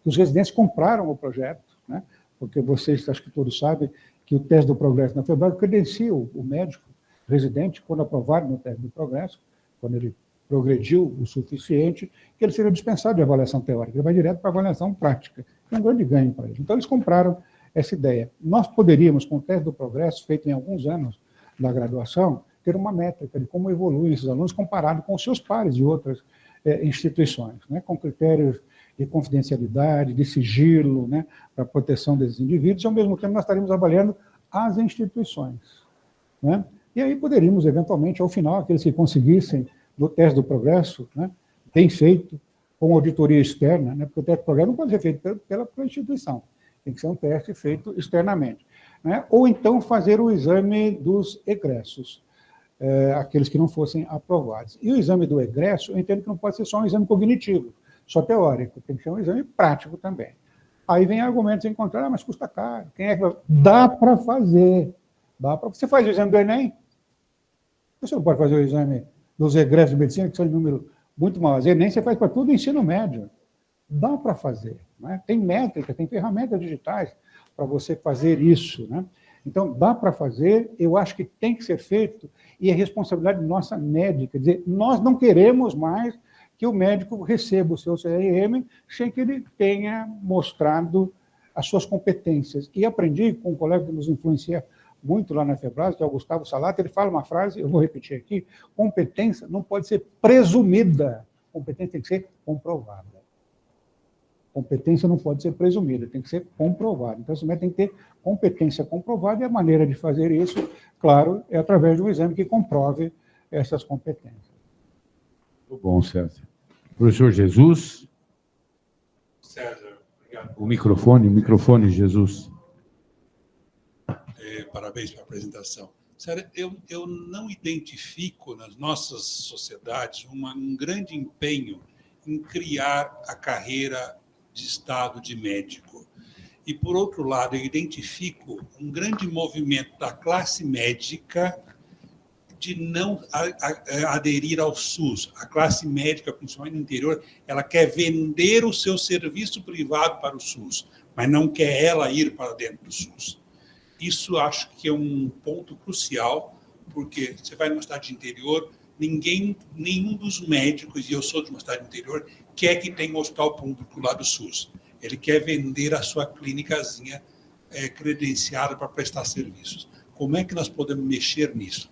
os residentes compraram o projeto, né? Porque vocês, acho que todos sabem, que o teste do progresso na FEBRASGO credencia o médico residente, quando aprovado no teste do progresso, quando ele progrediu o suficiente, que ele seja dispensado de avaliação teórica, ele vai direto para a avaliação prática. É um grande ganho para ele. Então, eles compraram essa ideia. Nós poderíamos, com o teste do progresso, feito em alguns anos da graduação, ter uma métrica de como evoluem esses alunos comparado com os seus pares de outras instituições, né, com critérios de confidencialidade, de sigilo, né, para a proteção desses indivíduos, e, ao mesmo tempo, nós estaríamos avaliando as instituições. Né? E aí poderíamos, eventualmente, ao final, aqueles que conseguissem no teste do progresso, né, bem feito, com auditoria externa, né, porque o teste do progresso não pode ser feito pela instituição, tem que ser um teste feito externamente. Né, ou então fazer o exame dos egressos, aqueles que não fossem aprovados. E o exame do egresso, eu entendo que não pode ser só um exame cognitivo, só teórico, tem que ser um exame prático também. Aí vem argumentos em contrário, mas custa caro, quem é que vai... Dá para fazer, Dá para você fazer o exame do Enem. Você não pode fazer o exame dos egressos de medicina, que são em número muito maior. Enem você faz para tudo o ensino médio. Dá para fazer. Né? Tem métrica, tem ferramentas digitais para você fazer isso. Né? Então, dá para fazer, eu acho que tem que ser feito, e é responsabilidade nossa médica. Quer dizer, nós não queremos mais que o médico receba o seu CRM sem que ele tenha mostrado as suas competências. E aprendi com um colega que nos influencia muito lá na Febras, que é o Gustavo Salato, ele fala uma frase, eu vou repetir aqui: competência não pode ser presumida, competência tem que ser comprovada. Competência não pode ser presumida, tem que ser comprovada. Então, esse médico tem que ter competência comprovada, e a maneira de fazer isso, claro, é através de um exame que comprove essas competências. Muito bom, César. Professor Jesus. César, obrigado. O microfone, Jesus. Parabéns pela apresentação. César, eu não identifico nas nossas sociedades um grande empenho em criar a carreira de Estado de médico. E, por outro lado, eu identifico um grande movimento da classe médica de não aderir ao SUS. A classe médica, principalmente no interior, ela quer vender o seu serviço privado para o SUS, mas não quer ela ir para dentro do SUS. Isso acho que é um ponto crucial, porque você vai numa cidade interior, nenhum dos médicos, e eu sou de uma cidade interior, quer que tenha um hospital público lá do SUS. Ele quer vender a sua clínicazinha credenciada para prestar serviços. Como é que nós podemos mexer nisso?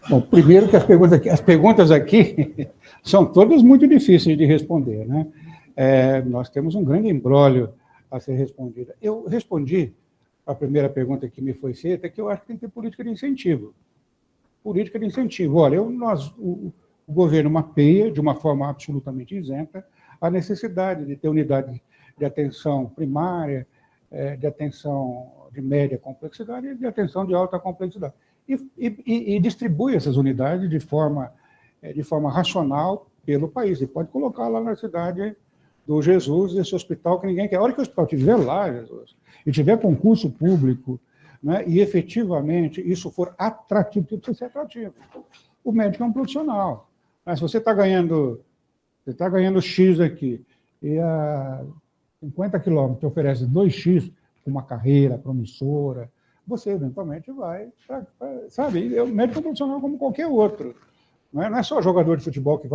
Bom, primeiro que as perguntas aqui são todas muito difíceis de responder, né? Nós temos um grande imbróglio a ser respondido. Eu respondi a primeira pergunta que me foi feita, que eu acho que tem que ter política de incentivo. Política de incentivo. Olha, o governo mapeia, de uma forma absolutamente isenta, a necessidade de ter unidade de atenção primária, de atenção de média complexidade e de atenção de alta complexidade. E distribui essas unidades de forma racional pelo país. E pode colocar lá na cidade do Jesus, esse hospital que ninguém quer. A hora que o hospital estiver lá, Jesus, e tiver concurso público, né, e efetivamente isso for atrativo, tudo precisa ser atrativo. O médico é um profissional. Mas se você está ganhando X aqui, e a 50 quilômetros te oferece 2X, com uma carreira promissora, você eventualmente vai, sabe? O médico é um profissional como qualquer outro. Não é só jogador de futebol que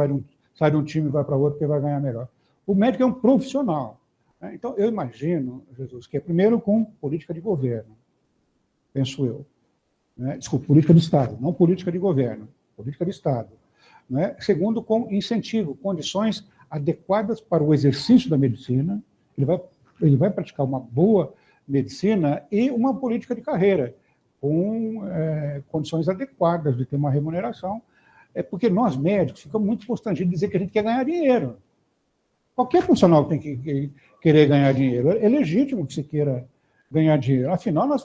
sai de um time e vai para outro que vai ganhar melhor. O médico é um profissional. Né? Então, eu imagino, Jesus, que é primeiro com política de governo, penso eu. Né? Desculpa, política de Estado, não política de governo, política de Estado. Né? Segundo, com incentivo, condições adequadas para o exercício da medicina. Ele vai praticar uma boa medicina e uma política de carreira, com condições adequadas de ter uma remuneração. Porque nós, médicos, ficamos muito constrangidos de dizer que a gente quer ganhar dinheiro. Qualquer profissional tem que querer ganhar dinheiro. É legítimo que se queira ganhar dinheiro. Afinal, nós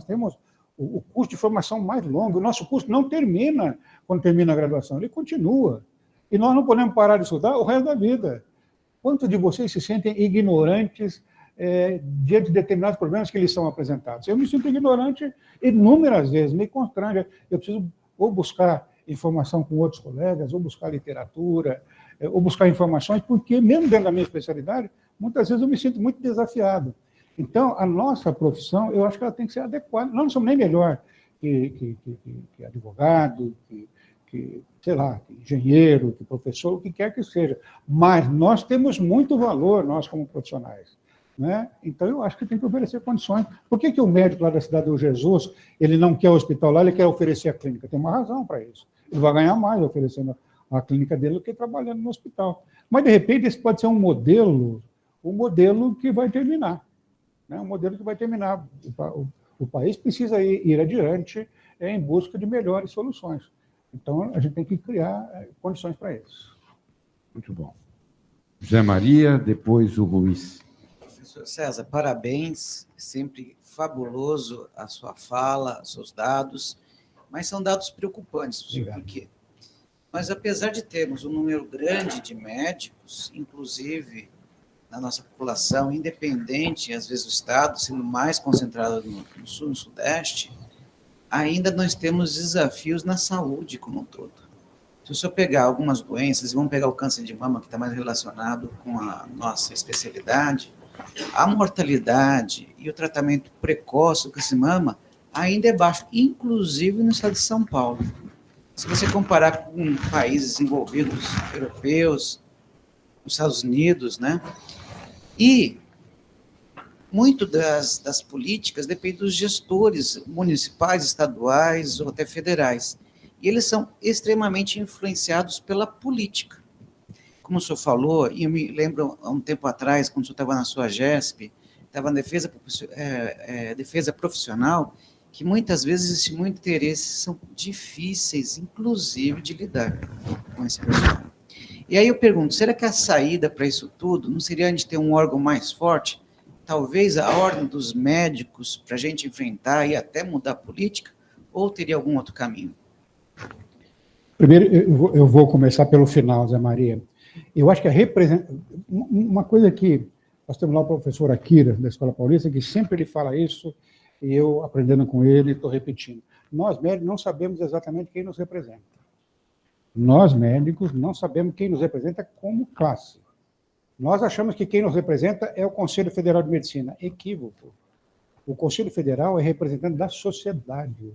temos o curso de formação mais longo. O nosso curso não termina quando termina a graduação, ele continua. E nós não podemos parar de estudar o resto da vida. Quantos de vocês se sentem ignorantes diante de determinados problemas que lhes são apresentados? Eu me sinto ignorante inúmeras vezes, me constrange. Eu preciso ou buscar informação com outros colegas, ou buscar literatura, ou buscar informações, porque mesmo dentro da minha especialidade, muitas vezes eu me sinto muito desafiado. Então, a nossa profissão, eu acho que ela tem que ser adequada. Nós não somos nem melhor que advogado, sei lá, que engenheiro, que professor, o que quer que seja. Mas nós temos muito valor, nós como profissionais. Né? Então, eu acho que tem que oferecer condições. Por que o médico lá da cidade do Jesus, ele não quer o hospital lá, ele quer oferecer a clínica? Tem uma razão para isso. Ele vai ganhar mais oferecendo a clínica dele do que trabalhando no hospital. Mas, de repente, esse pode ser um modelo que vai terminar. Né? Um modelo que vai terminar. O país precisa ir adiante em busca de melhores soluções. Então, a gente tem que criar condições para isso. Muito bom. José Maria, depois o Ruiz. Professor César, parabéns. Sempre fabuloso a sua fala, os seus dados, mas são dados preocupantes. Por quê? Mas, apesar de termos um número grande de médicos, inclusive na nossa população, independente, às vezes, do estado, sendo mais concentrado no sul e no sudeste, ainda nós temos desafios na saúde como um todo. Se o senhor pegar algumas doenças, vamos pegar o câncer de mama, que está mais relacionado com a nossa especialidade, a mortalidade e o tratamento precoce do câncer de mama ainda é baixo, inclusive no estado de São Paulo. Se você comparar com países desenvolvidos, europeus, nos Estados Unidos, né? E muito das políticas depende dos gestores municipais, estaduais ou até federais. E eles são extremamente influenciados pela política. Como o senhor falou, e eu me lembro há um tempo atrás, quando o senhor estava na sua GESP, estava na defesa profissional, que muitas vezes existe muito interesse, são difíceis, inclusive, de lidar com esse pessoal. E aí eu pergunto, será que a saída para isso tudo não seria a gente ter um órgão mais forte? Talvez a ordem dos médicos para a gente enfrentar e até mudar a política? Ou teria algum outro caminho? Primeiro, eu vou começar pelo final, Zé Maria. Eu acho que uma coisa que nós temos lá o professor Akira, da Escola Paulista, que sempre ele fala isso, e eu, aprendendo com ele, estou repetindo. Nós, médicos, não sabemos exatamente quem nos representa. Nós, médicos, não sabemos quem nos representa como classe. Nós achamos que quem nos representa é o Conselho Federal de Medicina. Equívoco. O Conselho Federal é representante da sociedade.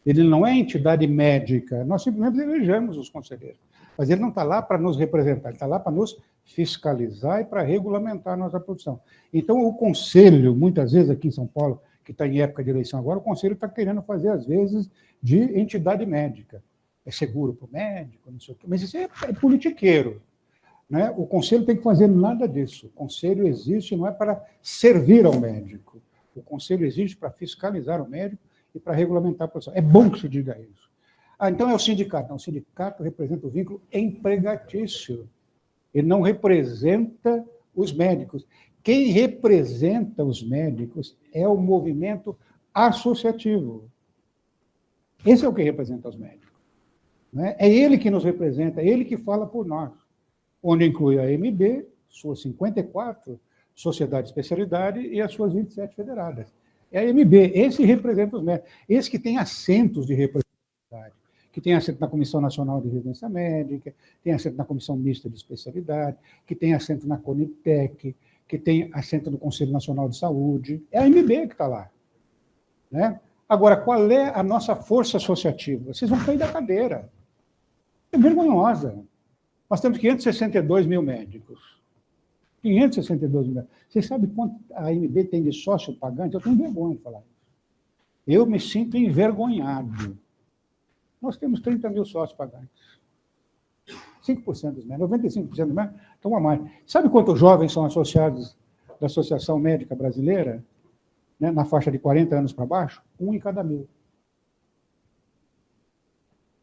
Ele não é entidade médica. Nós simplesmente elegemos os conselheiros. Mas ele não está lá para nos representar, ele está lá para nos fiscalizar e para regulamentar a nossa produção. Então, o Conselho, muitas vezes aqui em São Paulo, que está em época de eleição agora, o Conselho está querendo fazer, às vezes, de entidade médica. É seguro para o médico, não sei o quê, mas isso é politiqueiro. Né? O Conselho tem que fazer nada disso. O Conselho existe não é para servir ao médico. O Conselho existe para fiscalizar o médico e para regulamentar a produção. É bom que se diga isso. Ah, então é o sindicato. Não, o sindicato representa o vínculo empregatício. Ele não representa os médicos. Quem representa os médicos é o movimento associativo. Esse é o que representa os médicos. Né? É ele que nos representa, é ele que fala por nós. Onde inclui a AMB, suas 54 sociedades de especialidade e as suas 27 federadas. É a AMB, esse representa os médicos. Esse que tem assentos de representatividade, que tem assento na Comissão Nacional de Residência Médica, tem assento na Comissão Mista de Especialidade, que tem assento na Conitec, que tem assento no Conselho Nacional de Saúde. É a AMB que está lá. Né? Agora, qual é a nossa força associativa? Vocês vão cair da cadeira. É vergonhosa. Nós temos 562 mil médicos. 562 mil. Vocês sabem quanto a AMB tem de sócio pagante? Eu tenho vergonha de falar isso. Eu me sinto envergonhado. Nós temos 30 mil sócios pagantes. 5% dos médicos, 95% dos médicos estão a mais. Sabe quantos jovens são associados da Associação Médica Brasileira, né, na faixa de 40 anos para baixo? 1 em cada 1.000.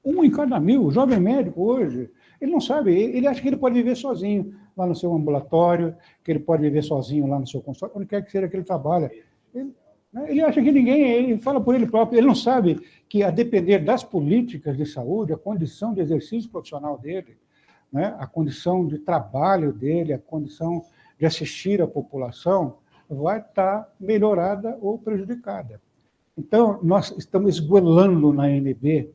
1 em cada 1.000. O jovem médico hoje, ele não sabe, ele acha que ele pode viver sozinho lá no seu ambulatório, que ele pode viver sozinho lá no seu consultório, onde quer que seja que ele trabalha. Ele acha que ninguém, ele fala por ele próprio, ele não sabe que, a depender das políticas de saúde, a condição de exercício profissional dele, né, a condição de trabalho dele, a condição de assistir a população, vai estar melhorada ou prejudicada. Então, nós estamos esgoelando na AMB,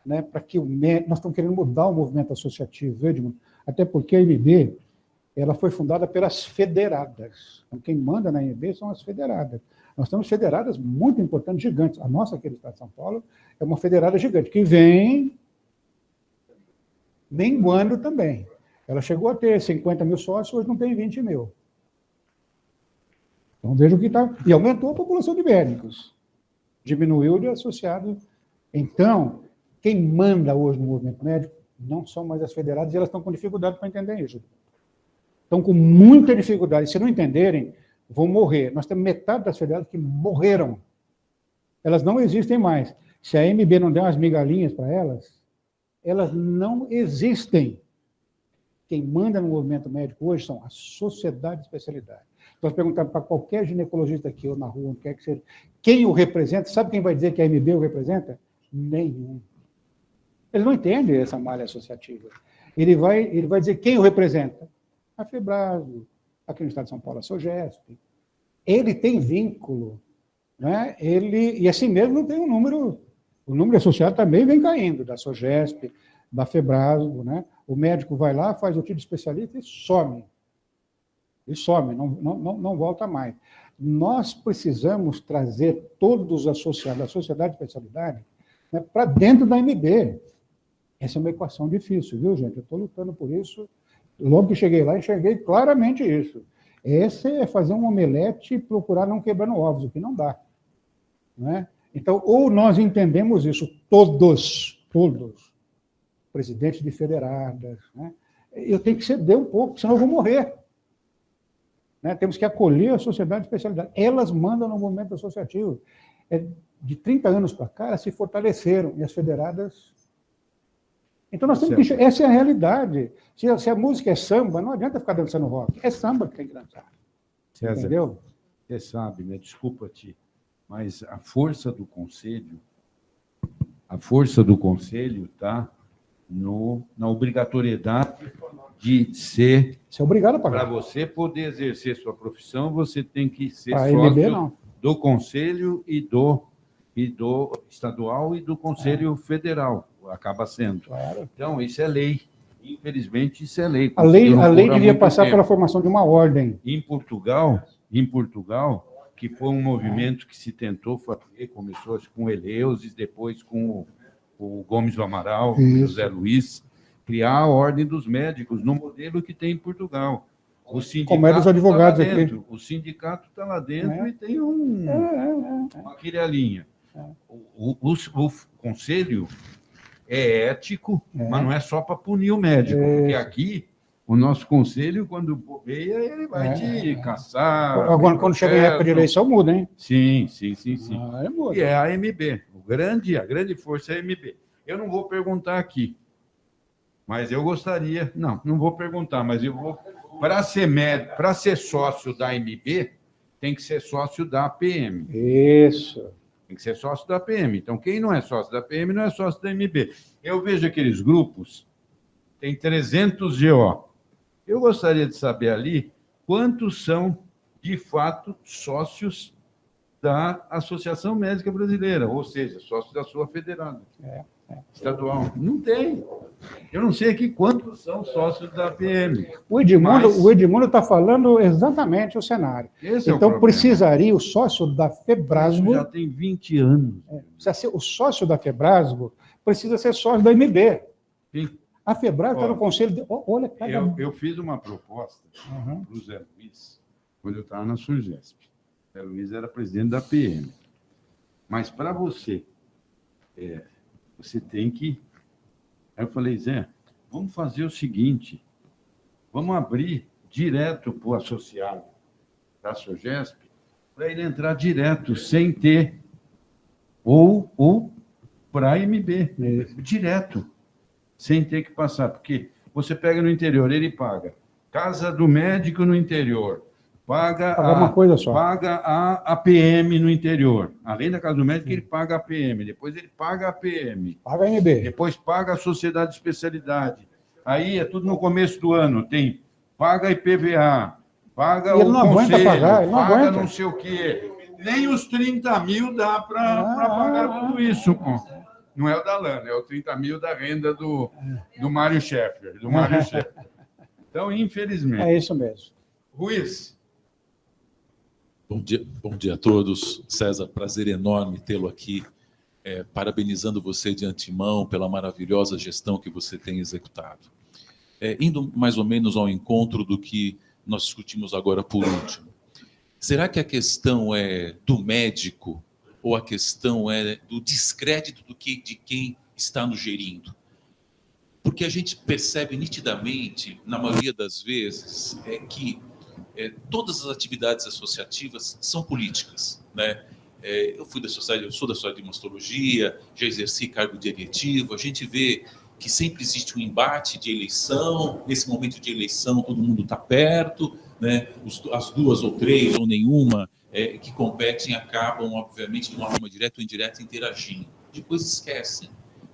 né, para que nós estamos querendo mudar o movimento associativo, Edmundo, até porque a AMB ela foi fundada pelas federadas. Então, quem manda na AMB são as federadas. Nós temos federadas muito importantes, gigantes. A nossa aqui do Estado de São Paulo é uma federada gigante, que vem menguando também. Ela chegou a ter 50 mil sócios, hoje não tem 20 mil. Então, veja o que está... E aumentou a população de médicos. Diminuiu de associados. Então, quem manda hoje no movimento médico não são mais as federadas, e elas estão com dificuldade para entender isso. Estão com muita dificuldade. Se não entenderem, vão morrer. Nós temos metade das federadas que morreram. Elas não existem mais. Se a AMB não der umas migalhinhas para elas, elas não existem. Quem manda no movimento médico hoje são as sociedades de especialidade. Nós perguntamos para qualquer ginecologista aqui ou na rua, onde quer que seja, quem o representa, sabe quem vai dizer que a AMB o representa? Nenhum. Eles não entendem essa malha associativa. Ele vai dizer quem o representa? A FEBRASO, aqui no estado de São Paulo, a SOGESP. Ele tem vínculo, né? E assim mesmo não tem o número associado também vem caindo, da SOGESP, da FEBRASGO, né? O médico vai lá, faz o título especialista e some. Não volta mais. Nós precisamos trazer todos os associados da sociedade de especialidade, né, para dentro da MB. Essa é uma equação difícil, viu, gente? Eu estou lutando por isso. Logo que cheguei lá, enxerguei claramente isso. Esse é fazer um omelete e procurar não quebrando ovos, o que não dá. Né? Então, ou nós entendemos isso, todos, presidentes de federadas, né? Eu tenho que ceder um pouco, senão eu vou morrer. Né? Temos que acolher a sociedade de especialidade. Elas mandam no movimento associativo. De 30 anos para cá, elas se fortaleceram, e as federadas... Então, nós temos que... Essa é a realidade. Se a música é samba, não adianta ficar dançando rock. É samba que tem que dançar. César, entendeu? Você sabe, né? Desculpa-te, mas a força do conselho está na obrigatoriedade de ser... Você é obrigado a Para pagar. você poder exercer sua profissão, você tem que ser A sócio MB, não. do conselho e do estadual e do conselho federal. Acaba sendo. Claro. Então, isso é lei. Infelizmente, isso é lei. A lei devia passar tempo. pela formação de uma ordem. Em Portugal, que foi um movimento que se tentou fazer, começou com Eleusis, depois com o Gomes do Amaral, com o José Luiz, criar a ordem dos médicos, no modelo que tem em Portugal. O sindicato Como eram os advogados tá lá dentro, aqui. O sindicato está lá dentro e tem uma quiralhinha. O conselho é ético, mas não é só para punir o médico, porque aqui o nosso conselho, quando bobeia, ele vai te caçar. Agora, quando chega em época de eleição, muda, hein? Sim. Muda. E é a AMB. A grande força é a AMB. Eu não vou perguntar aqui, mas eu gostaria... Não vou perguntar, mas eu vou... Para ser sócio da AMB, tem que ser sócio da APM. Isso. Tem que ser sócio da APM. Então, quem não é sócio da APM não é sócio da AMB. Eu vejo aqueles grupos, tem 300 GO. Eu gostaria de saber ali quantos são, de fato, sócios da Associação Médica Brasileira, ou seja, sócios da sua federada estadual. Não tem. Eu não sei aqui quantos são sócios da APM. O Edmundo está falando exatamente o cenário. Esse então, é o precisaria o sócio da FEBRASGO... Isso já tem 20 anos. O sócio da FEBRASGO precisa ser sócio da MB. Sim. A FEBRASGO está no conselho... Olha, eu fiz uma proposta para o Zé Luiz, quando eu estava na SUGESP. O Zé Luiz era presidente da APM. Mas, para você, você tem que... Aí eu falei, Zé, vamos fazer o seguinte, vamos abrir direto para o associado da SOGESP, para ele entrar direto, sem ter, ou para a MB, direto, sem ter que passar, porque você pega no interior, ele paga casa do médico no interior, paga uma coisa só. Paga a APM no interior. Além da casa do médico, ele paga a APM. Depois ele paga a APM. Paga a MB. Depois paga a sociedade de especialidade. Aí é tudo no começo do ano. Tem paga IPVA, paga o conselho, pagar, ele não paga aguenta. não sei o quê. Nem os 30 mil dá para pagar tudo isso, pô. Não é o da Lana, é o 30 mil da renda do Mário Schaeffer. Então, infelizmente. É isso mesmo. Ruiz. Bom dia a todos. César, prazer enorme tê-lo aqui. Parabenizando você de antemão pela maravilhosa gestão que você tem executado. Indo mais ou menos ao encontro do que nós discutimos agora por último. Será que a questão é do médico ou a questão é do descrédito de quem está nos gerindo? Porque a gente percebe nitidamente, na maioria das vezes, que todas as atividades associativas são políticas, né? Eu sou da Sociedade de Mastologia, já exerci cargo diretivo, a gente vê que sempre existe um embate de eleição, nesse momento de eleição todo mundo está perto, né? As duas ou três ou nenhuma que competem acabam, obviamente, de uma forma direta ou indireta, interagindo. Depois esquecem,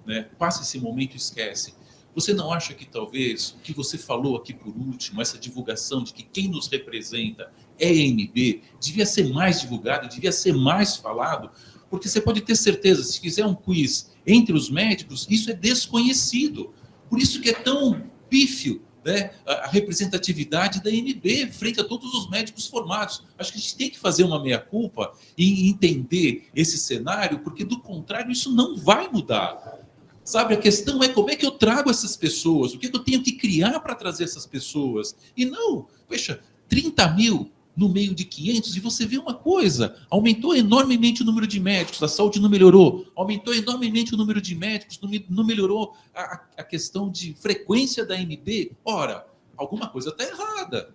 né? Passa esse momento e esquecem. Você não acha que talvez o que você falou aqui por último, essa divulgação de que quem nos representa é a AMB, devia ser mais divulgado, devia ser mais falado? Porque você pode ter certeza, se fizer um quiz entre os médicos, isso é desconhecido. Por isso que é tão pífio, né, a representatividade da AMB frente a todos os médicos formados. Acho que a gente tem que fazer uma meia-culpa e entender esse cenário, porque, do contrário, isso não vai mudar. Sabe, a questão é como é que eu trago essas pessoas, o que eu tenho que criar para trazer essas pessoas. E não, poxa, 30 mil no meio de 500, e você vê uma coisa, aumentou enormemente o número de médicos, a saúde não melhorou, aumentou enormemente o número de médicos, não melhorou a questão de frequência da AMB. Ora, alguma coisa está errada.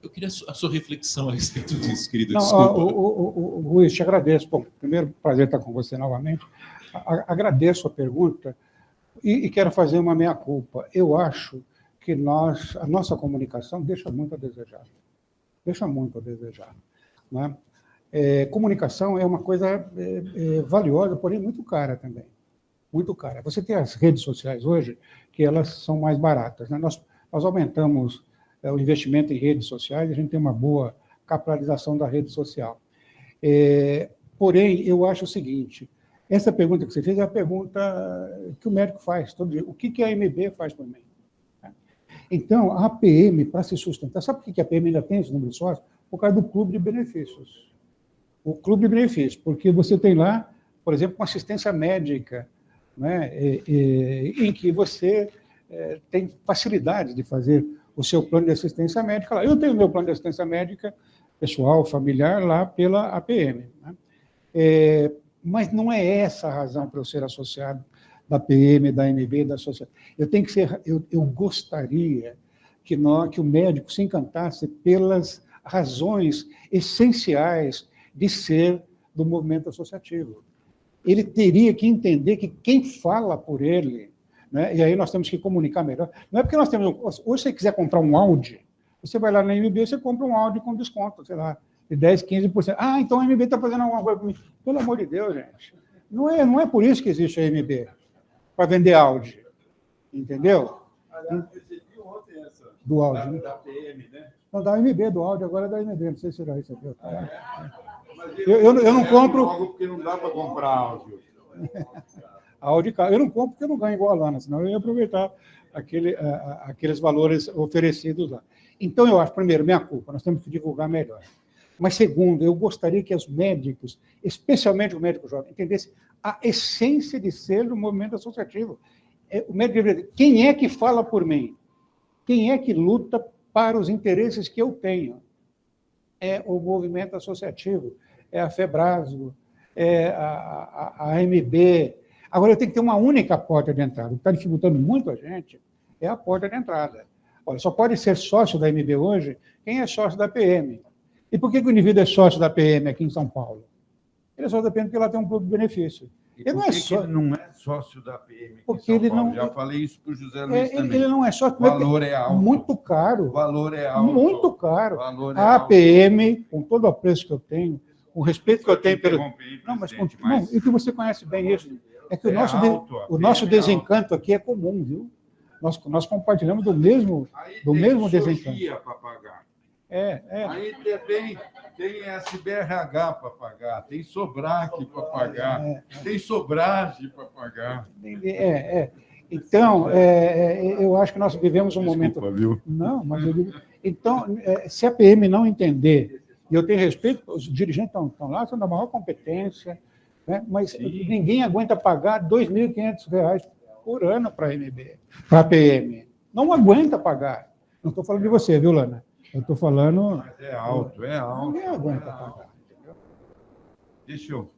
Eu queria a sua reflexão a respeito disso, querido. Desculpa. Luiz, te agradeço. Bom, primeiro, prazer estar com você novamente. Agradeço a pergunta e quero fazer uma meia-culpa. Eu acho que a nossa comunicação deixa muito a desejar. Deixa muito a desejar. Né? Comunicação é uma coisa valiosa, porém muito cara também. Muito cara. Você tem as redes sociais hoje, que elas são mais baratas. Né? Nós aumentamos o investimento em redes sociais, a gente tem uma boa capitalização da rede social. Porém, eu acho o seguinte, essa pergunta que você fez é a pergunta que o médico faz todo dia. O que a AMB faz por mim? Então, a APM, para se sustentar, sabe por que a APM ainda tem esse número de sócios? Por causa do clube de benefícios. O clube de benefícios, porque você tem lá, por exemplo, uma assistência médica, né, em que você tem facilidade de fazer o seu plano de assistência médica lá. Eu tenho o meu plano de assistência médica pessoal, familiar, lá pela APM. Né? Mas não é essa a razão para eu ser associado da PM, da AMB, da associação. Eu gostaria que o médico se encantasse pelas razões essenciais de ser do movimento associativo. Ele teria que entender que quem fala por ele, né, e aí nós temos que comunicar melhor. Não é porque nós temos... Hoje, se você quiser comprar um Audi, você vai lá na AMB, você compra um Audi com desconto, sei lá, de 10%, 15%. Ah, então a AMB está fazendo alguma coisa para mim. Pelo amor de Deus, gente. Não é por isso que existe a AMB, para vender Audi. Entendeu? Recebi ontem essa. Do Audi, né? Da PM, né? Não, da AMB, do Audi, agora é da AMB, não sei se você já recebeu. Eu não compro... Porque não dá para comprar Audi. Audi, eu não compro porque eu não ganho igual a Lana, senão eu ia aproveitar aqueles valores oferecidos lá. Então, eu acho, primeiro, minha culpa, nós temos que divulgar melhor. Mas, segundo, eu gostaria que os médicos, especialmente o médico jovem, entendessem a essência de ser do movimento associativo. O médico deveria dizer, quem é que fala por mim? Quem é que luta para os interesses que eu tenho? É o movimento associativo, é a FEBRASO, é a AMB. Agora, eu tenho que ter uma única porta de entrada. O que está dificultando muito a gente é a porta de entrada. Olha, só pode ser sócio da AMB hoje quem é sócio da PM. E por que o indivíduo é sócio da PM aqui em São Paulo? Ele é sócio da PM porque ela tem um clube de benefício. Ele não é sócio. Ele não é sócio da PM aqui porque em São ele Paulo. não... Já falei isso para o José Luiz também. Ele não é sócio. O valor é alto. Muito caro. O valor é alto. Muito caro. Valor é a alto. APM, com todo o apreço que eu tenho, com o respeito que eu tenho pelo... Não, mas e que você conhece bem isso. É que o nosso desencanto aqui é comum, viu? Nós compartilhamos do mesmo desencanto. Para pagar. Aí tem SBRH para pagar, tem Sobrac para pagar, tem Sobrage para pagar. Então, eu acho que nós vivemos um momento... Viu? Não, mas eu digo... Então, se a PM não entender, e eu tenho respeito, os dirigentes estão lá, são da maior competência, né? Mas ninguém aguenta pagar R$ 2.500 por ano para a AMB, para a PM. Não aguenta pagar. Não estou falando de você, viu, Lana? Eu estou falando... Mas é alto. Ninguém aguenta pagar. Deixa eu...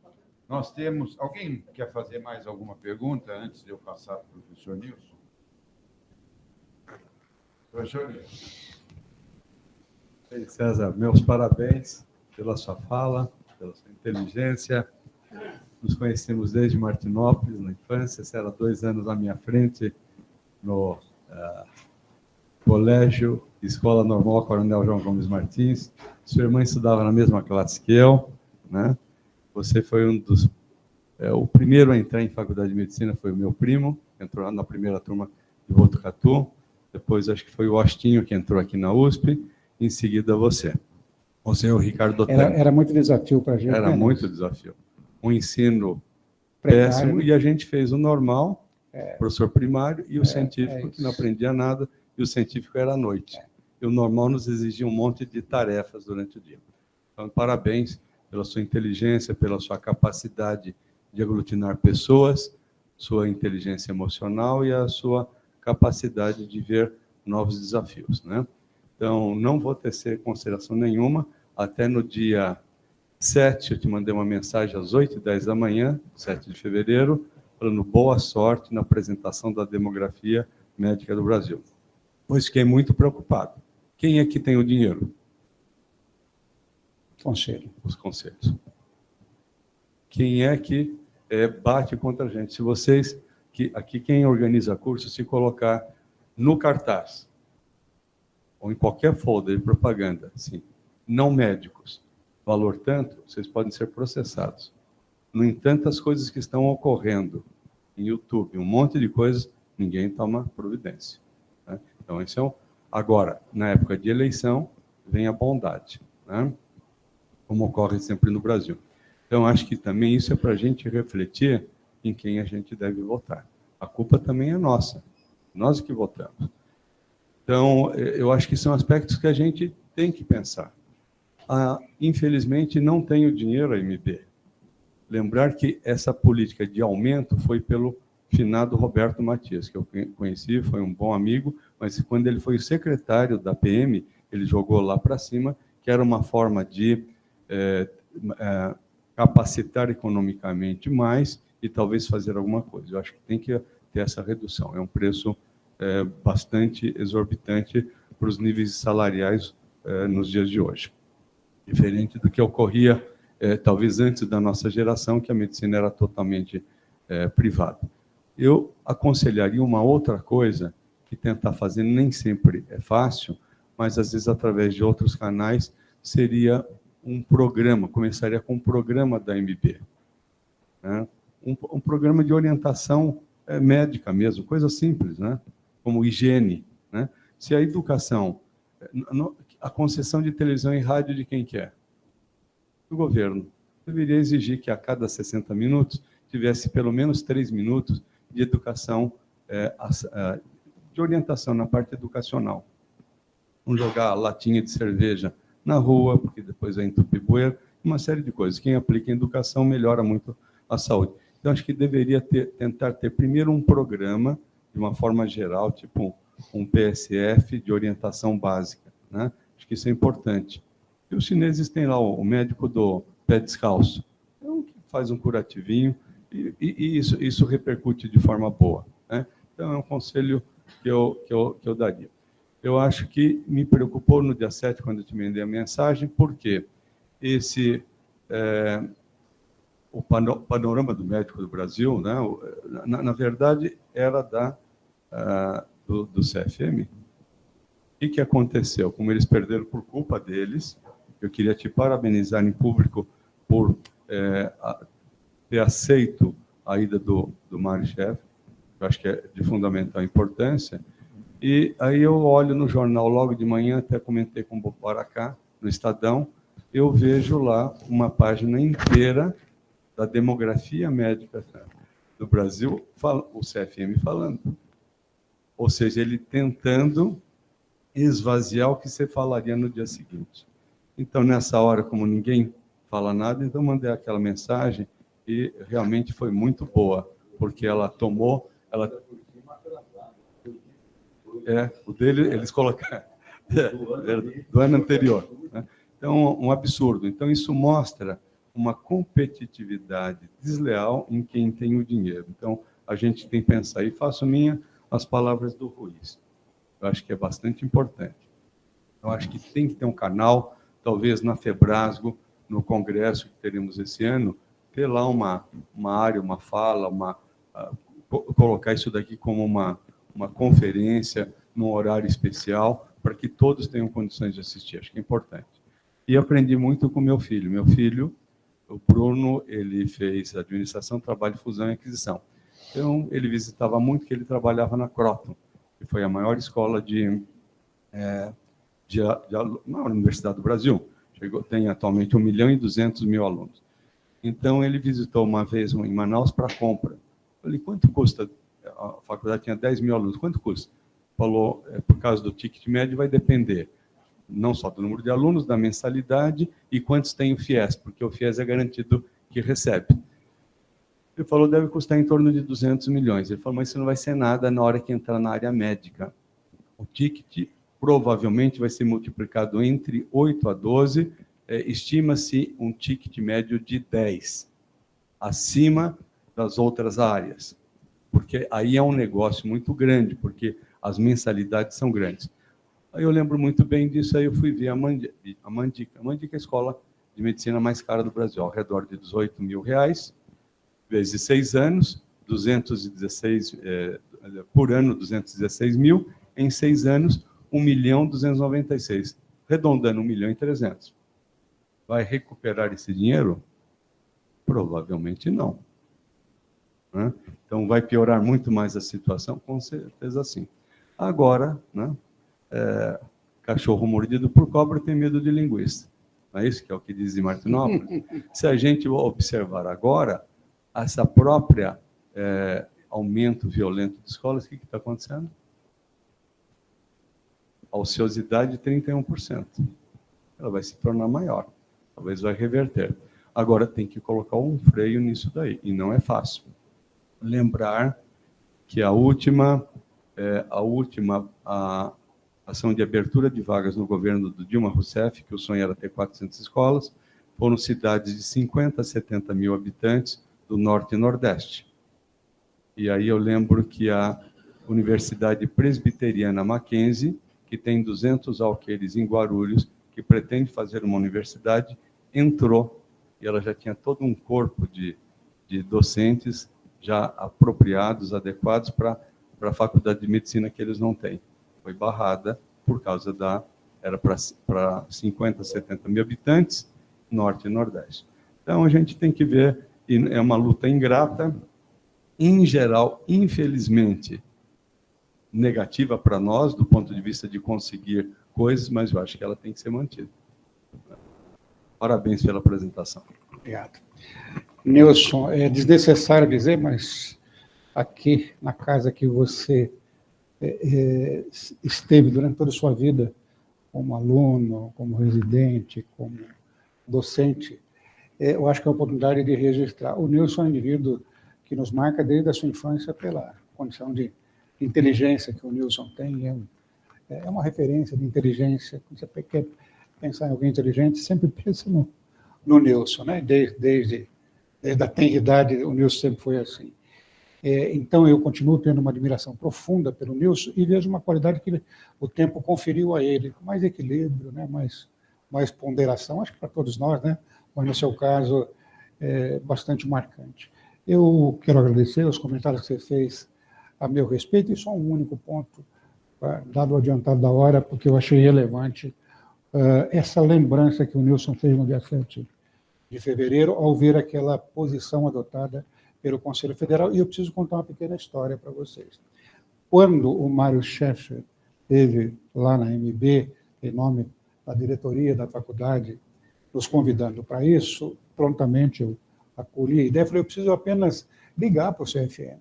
Nós temos... Alguém quer fazer mais alguma pergunta antes de eu passar para o professor Nilson? Professor Nilson. César, meus parabéns pela sua fala, pela sua inteligência. Nos conhecemos desde Martinópolis, na infância. Você era 2 anos à minha frente no colégio, Escola Normal Coronel João Gomes Martins. Sua irmã estudava na mesma classe que eu, né? Você foi um dos... o primeiro a entrar em faculdade de medicina foi o meu primo, que entrou na primeira turma de Botucatu, depois acho que foi o Ostinho que entrou aqui na USP, em seguida você. Você é o Ricardo Ottani. Era muito desafio para a gente. Era muito desafio. Um ensino péssimo, né? e a gente fez o normal, professor primário, e o científico, que não aprendia nada, e o científico era à noite. E o normal nos exigia um monte de tarefas durante o dia. Então, parabéns pela sua inteligência, pela sua capacidade de aglutinar pessoas, sua inteligência emocional e a sua capacidade de ver novos desafios, né? Então, não vou tecer consideração nenhuma. Até no dia 7, eu te mandei uma mensagem às 8h10 da manhã, 7 de fevereiro, falando boa sorte na apresentação da demografia médica do Brasil. Pois fiquei muito preocupado. Quem é que tem o dinheiro? Conselho. Os conselhos. Quem é que bate contra a gente? Se vocês, aqui quem organiza curso, se colocar no cartaz, ou em qualquer folder de propaganda, assim, não médicos, valor tanto, vocês podem ser processados. No entanto, as coisas que estão ocorrendo em YouTube, um monte de coisas, ninguém toma providência, né? Então, esse é o... Agora, na época de eleição, vem a bondade, né? Como ocorre sempre no Brasil. Então, acho que também isso é para a gente refletir em quem a gente deve votar. A culpa também é nossa, nós que votamos. Então, eu acho que são aspectos que a gente tem que pensar. Infelizmente, não tem o dinheiro a MB. Lembrar que essa política de aumento foi pelo finado Roberto Matias, que eu conheci, foi um bom amigo, mas quando ele foi secretário da PM, ele jogou lá para cima, que era uma forma de capacitar economicamente mais e talvez fazer alguma coisa. Eu acho que tem que ter essa redução. É um preço bastante exorbitante para os níveis salariais nos dias de hoje. Diferente do que ocorria, talvez antes da nossa geração, que a medicina era totalmente privada. Eu aconselharia uma outra coisa, que tentar fazer nem sempre é fácil, mas às vezes através de outros canais, seria um programa, começaria com um programa da MB, né? Um programa de orientação médica mesmo, coisa simples, né? Como higiene, né? Se a educação, a concessão de televisão e rádio de quem quer? Do governo. Deveria exigir que a cada 60 minutos tivesse pelo menos 3 minutos de educação, de orientação na parte educacional. Não jogar latinha de cerveja na rua, porque depois vai entupir bueiro, uma série de coisas. Quem aplica em educação melhora muito a saúde. Então, acho que deveria tentar ter primeiro um programa, de uma forma geral, tipo um PSF de orientação básica, né? Acho que isso é importante. E os chineses têm lá o médico do pé descalço, que faz um curativinho, e isso repercute de forma boa, né? Então, é um conselho que eu daria. Eu acho que me preocupou no dia 7, quando eu te mandei a mensagem, porque o panorama do médico do Brasil, né, na verdade, era do CFM. O que aconteceu? Como eles perderam por culpa deles, eu queria te parabenizar em público por ter aceito a ida do Mário Chefe, eu acho que é de fundamental importância. E aí eu olho no jornal logo de manhã, até comentei com o Bobaracá, no Estadão, eu vejo lá uma página inteira da demografia médica do Brasil, o CFM falando. Ou seja, ele tentando esvaziar o que você falaria no dia seguinte. Então, nessa hora, como ninguém fala nada, então mandei aquela mensagem e realmente foi muito boa, porque ela tomou... o dele, eles colocaram do ano anterior, né? Então, um absurdo. Então, isso mostra uma competitividade desleal em quem tem o dinheiro. Então, a gente tem que pensar, e faço minha as palavras do Ruiz. Eu acho que é bastante importante. Eu acho que tem que ter um canal, talvez na Febrasgo, no congresso que teremos esse ano, ter lá uma área, uma fala, colocar isso daqui como uma conferência, num horário especial, para que todos tenham condições de assistir. Acho que é importante. E aprendi muito com meu filho. Meu filho, o Bruno, ele fez administração, trabalho, fusão e aquisição. Então, ele visitava muito, que ele trabalhava na Croton, que foi a maior escola na Universidade do Brasil. Tem atualmente 1.200.000 alunos. Então, ele visitou uma vez em Manaus para compra. Eu falei, quanto custa? A faculdade tinha 10.000 alunos, quanto custa? Falou, por causa do ticket médio, vai depender não só do número de alunos, da mensalidade e quantos tem o FIES, porque o FIES é garantido que recebe. Ele falou, deve custar em torno de 200 milhões. Ele falou, mas isso não vai ser nada na hora que entrar na área médica. O ticket provavelmente vai ser multiplicado entre 8 a 12, estima-se um ticket médio de 10, acima das outras áreas, porque aí é um negócio muito grande, porque as mensalidades são grandes. Aí eu lembro muito bem disso, aí eu fui ver a Mandica. A Mandica é a escola de medicina mais cara do Brasil, ao redor de R$18.000, vezes 6 anos, 216, por ano, 216 mil, em 6 anos, 1.296.000, arredondando 1.300.000. Vai recuperar esse dinheiro? Provavelmente não. Né? Então, vai piorar muito mais a situação? Com certeza sim. Agora, né, cachorro mordido por cobra tem medo de linguiça. Não é isso que é o que diz em Martinópolis? Se a gente observar agora, essa própria aumento violento de escolas, o que está acontecendo? A ociosidade, 31%. Ela vai se tornar maior. Talvez vai reverter. Agora, tem que colocar um freio nisso daí. E não é fácil. Lembrar que a última ação de abertura de vagas no governo do Dilma Rousseff, que o sonho era ter 400 escolas, foram cidades de 50 a 70 mil habitantes do Norte e Nordeste. E aí eu lembro que a Universidade Presbiteriana Mackenzie, que tem 200 alqueires em Guarulhos, que pretende fazer uma universidade, entrou, e ela já tinha todo um corpo de docentes já apropriados, adequados para a faculdade de medicina que eles não têm. Foi barrada por causa era para 50, 70 mil habitantes, Norte e Nordeste. Então, a gente tem que ver, e é uma luta ingrata, em geral, infelizmente, negativa para nós, do ponto de vista de conseguir coisas, mas eu acho que ela tem que ser mantida. Parabéns pela apresentação. Obrigado. Nilson, é desnecessário dizer, mas aqui na casa que você esteve durante toda a sua vida, como aluno, como residente, como docente, eu acho que é a oportunidade de registrar. O Nilson é um indivíduo que nos marca desde a sua infância pela condição de inteligência que o Nilson tem. É uma referência de inteligência. Quando você quer pensar em alguém inteligente, sempre pensa no Nilson, né? Desde a tenridade, o Nilson sempre foi assim. Então, eu continuo tendo uma admiração profunda pelo Nilson e vejo uma qualidade que o tempo conferiu a ele, com mais equilíbrio, né? mais ponderação, acho que para todos nós, né? Mas no seu caso, é bastante marcante. Eu quero agradecer os comentários que você fez a meu respeito, e só um único ponto, dado o adiantado da hora, porque eu achei relevante essa lembrança que o Nilson fez no dia 7 de fevereiro, ao ver aquela posição adotada pelo Conselho Federal. E eu preciso contar uma pequena história para vocês. Quando o Mário Schaeffer esteve lá na MB, em nome da diretoria da faculdade, nos convidando para isso, prontamente eu acolhi a ideia, falei, eu preciso apenas ligar para o CFM,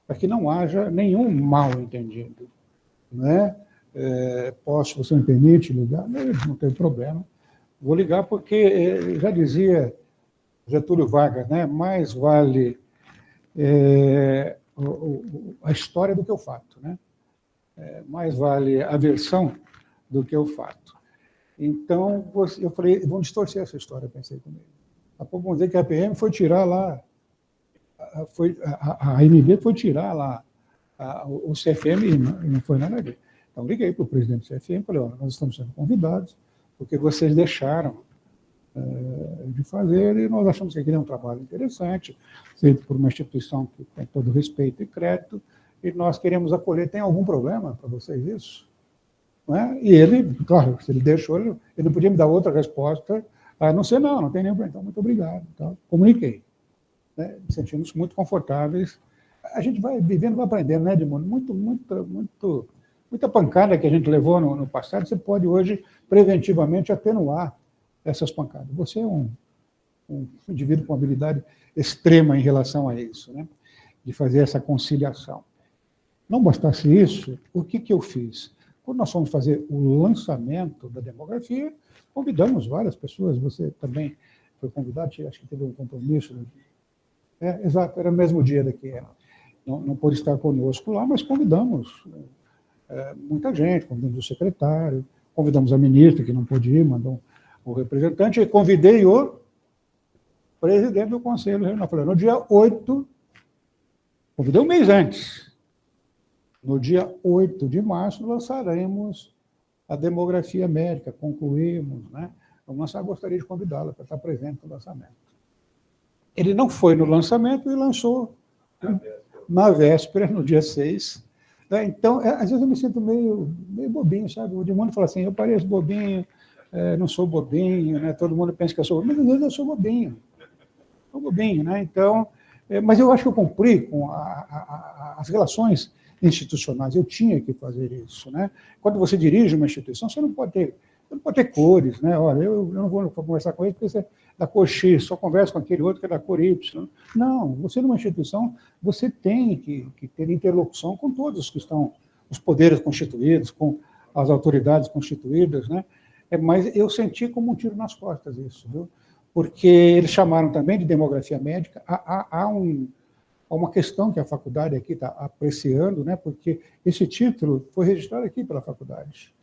para que não haja nenhum mal-entendido. Né? Posso, você me permite ligar? Não tem problema. Vou ligar porque, já dizia Getúlio Vargas, né? Mais vale a história do que o fato. Né? Mais vale a versão do que o fato. Então, eu falei, vamos distorcer essa história, pensei comigo. Há pouco vamos dizer que a PM foi tirar lá, a AMB foi tirar lá o CFM e não foi nada a ver. Então, liguei para o presidente do CFM e falei, olha, nós estamos sendo convidados, porque vocês deixaram de fazer, e nós achamos que aquele é um trabalho interessante, feito por uma instituição que tem todo respeito e crédito, e nós queremos acolher. Tem algum problema para vocês isso? Não é? E ele, claro, se ele deixou, ele não podia me dar outra resposta, a não ser, não tem nenhum problema. Então, muito obrigado. Então, comuniquei. Né? Sentimos muito confortáveis. a gente vai vivendo, vai aprendendo, né, Edmundo? Muita pancada que a gente levou no passado, você pode hoje preventivamente atenuar essas pancadas. Você é um indivíduo com habilidade extrema em relação a isso, né? De fazer essa conciliação. Não bastasse isso, o que eu fiz? Quando nós fomos fazer o lançamento da demografia, convidamos várias pessoas, você também foi convidado, acho que teve um compromisso. Exato, era no mesmo dia daqui. Não pôde estar conosco lá, mas convidamos muita gente, convidamos o secretário, convidamos a ministra, que não pôde ir, mandou o representante, e convidei o presidente do Conselho Regional. Falei, no dia 8, convidei um mês antes, no dia 8 de março, lançaremos a demografia médica, concluímos, né? Vamos lançar, gostaria de convidá-la para estar presente no lançamento. Ele não foi no lançamento e lançou na véspera, no dia 6. Né? Então, às vezes eu me sinto meio bobinho, sabe? O Edmundo fala assim, eu pareço bobinho, não sou bobinho, né? Todo mundo pensa que eu sou bobinho, mas às vezes eu sou bobinho. Sou bobinho, né? Então, mas eu acho que eu cumpri com as relações institucionais, eu tinha que fazer isso, né? Quando você dirige uma instituição, você não pode ter cores, né? Olha, eu não vou conversar com ele porque você é da cor X, só converso com aquele outro que é da cor Y. Não, você numa instituição, você tem que ter interlocução com todos que estão, os poderes constituídos, com as autoridades constituídas, né? Mas eu senti como um tiro nas costas isso, viu? Porque eles chamaram também de demografia médica, há uma questão que a faculdade aqui está apreciando, né? Porque esse título foi registrado aqui pela faculdade.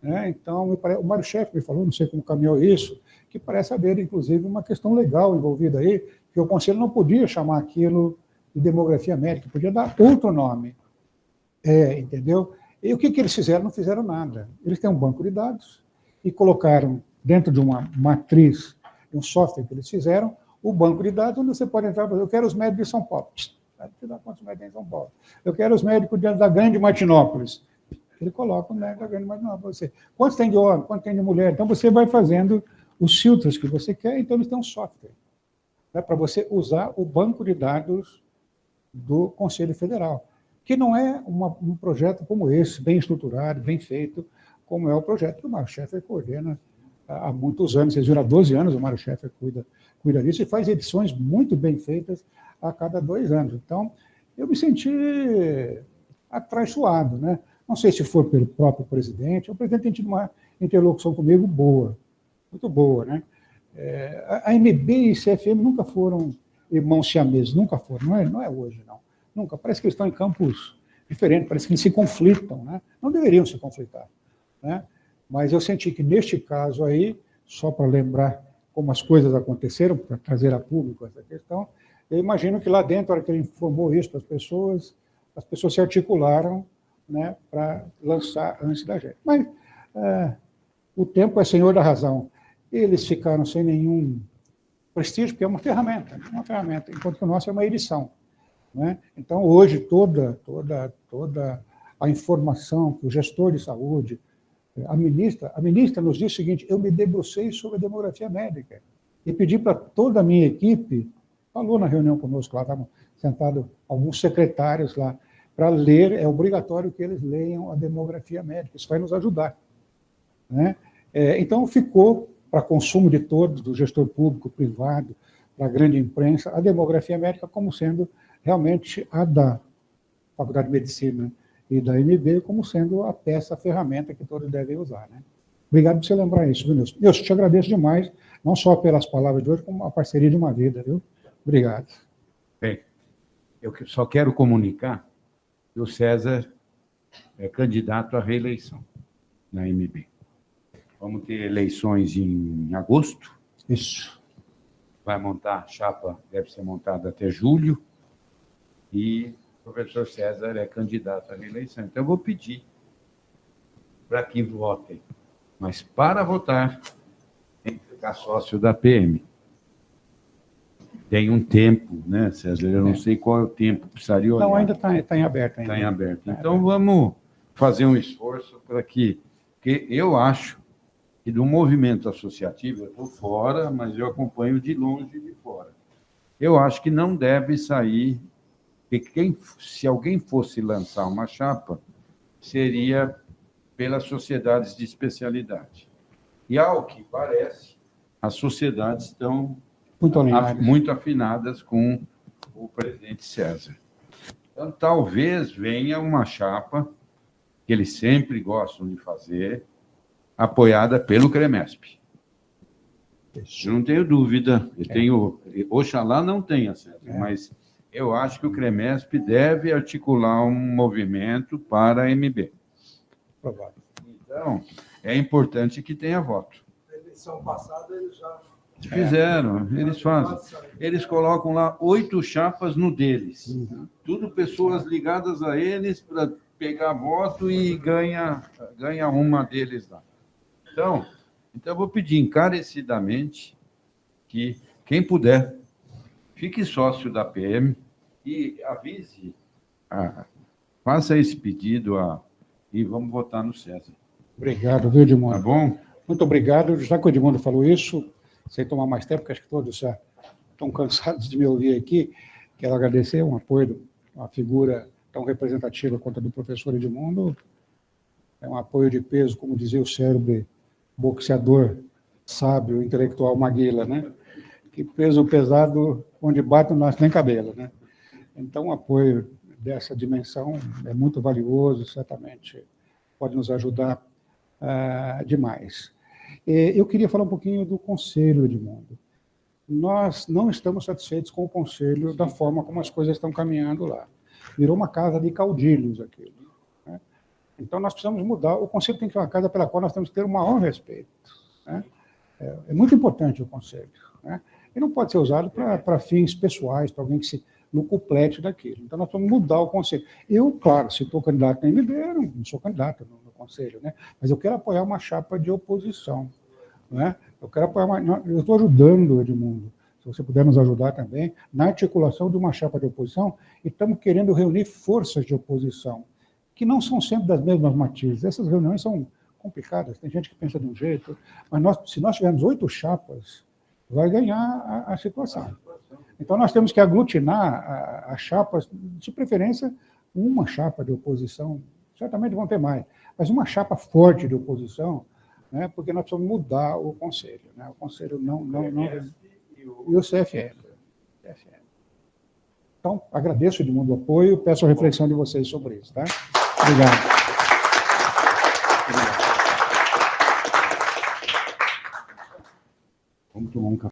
Né? Então, o Mário Chefe me falou, não sei como caminhou isso, que parece haver, inclusive, uma questão legal envolvida aí, que o Conselho não podia chamar aquilo de demografia médica, podia dar outro nome. Entendeu? E o que eles fizeram? Não fizeram nada. Eles têm um banco de dados e colocaram dentro de uma matriz, de um software que eles fizeram, o banco de dados, onde você pode entrar e fazer, eu quero os médicos de São Paulo. Sabe quantos médicos em São Paulo? Eu quero os médicos da Grande Martinópolis. Ele coloca o médico da Grande Martinópolis. Você, quantos tem de homem, quantos tem de mulher? Então, você vai fazendo os filtros que você quer, então eles têm um software, né, para você usar o banco de dados do Conselho Federal, que não é um projeto como esse, bem estruturado, bem feito, como é o projeto que o Mário Schaeffer coordena há muitos anos. Vocês viram, há 12 anos o Mário Schaeffer cuida disso e faz edições muito bem feitas a cada 2 anos. Então, eu me senti atraiçoado, né? Não sei se for pelo próprio presidente, o presidente tem tido uma interlocução comigo boa, muito boa, né? A MB e CFM nunca foram irmãos siameses, nunca foram, não é hoje, não. Nunca, parece que eles estão em campos diferentes, parece que eles se conflitam, né? Não deveriam se conflitar, né? Mas eu senti que, neste caso aí, só para lembrar como as coisas aconteceram, para trazer a público essa questão, eu imagino que lá dentro, na hora que ele informou isso para as pessoas se articularam, né, para lançar antes da gente. Mas o tempo é senhor da razão. Eles ficaram sem nenhum prestígio, porque é uma ferramenta, enquanto que o nosso é uma edição. Né? Então, hoje, toda a informação que o gestor de saúde, a ministra nos disse o seguinte, eu me debrucei sobre a demografia médica e pedi para toda a minha equipe, falou na reunião conosco, lá estavam sentados alguns secretários lá, para ler, é obrigatório que eles leiam a demografia médica, isso vai nos ajudar. Né? Então, ficou para consumo de todos, do gestor público, privado, para a grande imprensa, a demografia médica como sendo realmente a da Faculdade de Medicina e da MB, como sendo a peça, a ferramenta que todos devem usar. Né? Obrigado por você lembrar isso, viu, Nilson? Eu te agradeço demais, não só pelas palavras de hoje, como a parceria de uma vida, viu? Obrigado. Bem, eu só quero comunicar que o César é candidato à reeleição na MB. Vamos ter eleições em agosto. Isso. Vai montar, a chapa deve ser montada até julho, e o professor César é candidato à reeleição. Então, eu vou pedir para que votem. Mas, para votar, tem que ficar sócio da PM. Tem um tempo, né, César? Eu não sei qual é o tempo, precisaria olhar. Não, ainda está em aberto. Está em aberto. Então, vamos fazer um esforço para que... Porque eu acho que do movimento associativo, eu estou fora, mas eu acompanho de longe e de fora. Eu acho que não deve sair Porque se alguém fosse lançar uma chapa, seria pelas sociedades de especialidade. E, ao que parece, as sociedades estão muito afinadas com o presidente César. Então, talvez venha uma chapa, que eles sempre gostam de fazer, apoiada pelo CREMESP. Eu não tenho dúvida, oxalá não tenha, César, mas eu acho que o CREMESP deve articular um movimento para a MB. Então, é importante que tenha voto. Na eleição passada, eles já fizeram, eles fazem. Eles colocam lá 8 chapas no deles. Tudo pessoas ligadas a eles para pegar voto e ganha uma deles lá. Então, eu vou pedir encarecidamente que quem puder, fique sócio da PM e avise, faça esse pedido e vamos votar no César. Obrigado, viu, Edmundo? Tá bom? Muito obrigado. Já que o Edmundo falou isso, sem tomar mais tempo, porque acho que todos já estão cansados de me ouvir aqui, quero agradecer um apoio, uma figura tão representativa quanto a do professor Edmundo. É um apoio de peso, como dizia o célebre boxeador sábio, intelectual Maguila, né? Que peso pesado, onde bate não nasce nem cabelo, né? Então, um apoio dessa dimensão é muito valioso, certamente pode nos ajudar demais. Eu queria falar um pouquinho do Conselho, Edmundo. Nós não estamos satisfeitos com o Conselho da forma como as coisas estão caminhando lá. Virou uma casa de caudilhos aquilo, né? Então, nós precisamos mudar. O Conselho tem que ser uma casa pela qual nós temos que ter o maior respeito, né? É muito importante o Conselho, né? E não pode ser usado para fins pessoais, para alguém que se lucuplete daquilo. Então, nós vamos mudar o Conselho. Eu, claro, se estou candidato na MB, eu não sou candidato no Conselho, né? Mas eu quero apoiar uma chapa de oposição, né? Eu estou ajudando, Edmundo, se você puder nos ajudar também, na articulação de uma chapa de oposição, e estamos querendo reunir forças de oposição, que não são sempre das mesmas matizes. Essas reuniões são complicadas, tem gente que pensa de um jeito, mas se nós tivermos 8 chapas, vai ganhar a situação. Então, nós temos que aglutinar as chapas, de preferência, uma chapa de oposição, certamente vão ter mais, mas uma chapa forte de oposição, né, porque nós precisamos mudar o Conselho, né? O Conselho não e o CFM. Então, agradeço, Edmundo, o apoio, peço a reflexão de vocês sobre isso, tá? Obrigado. Vamos tomar um café.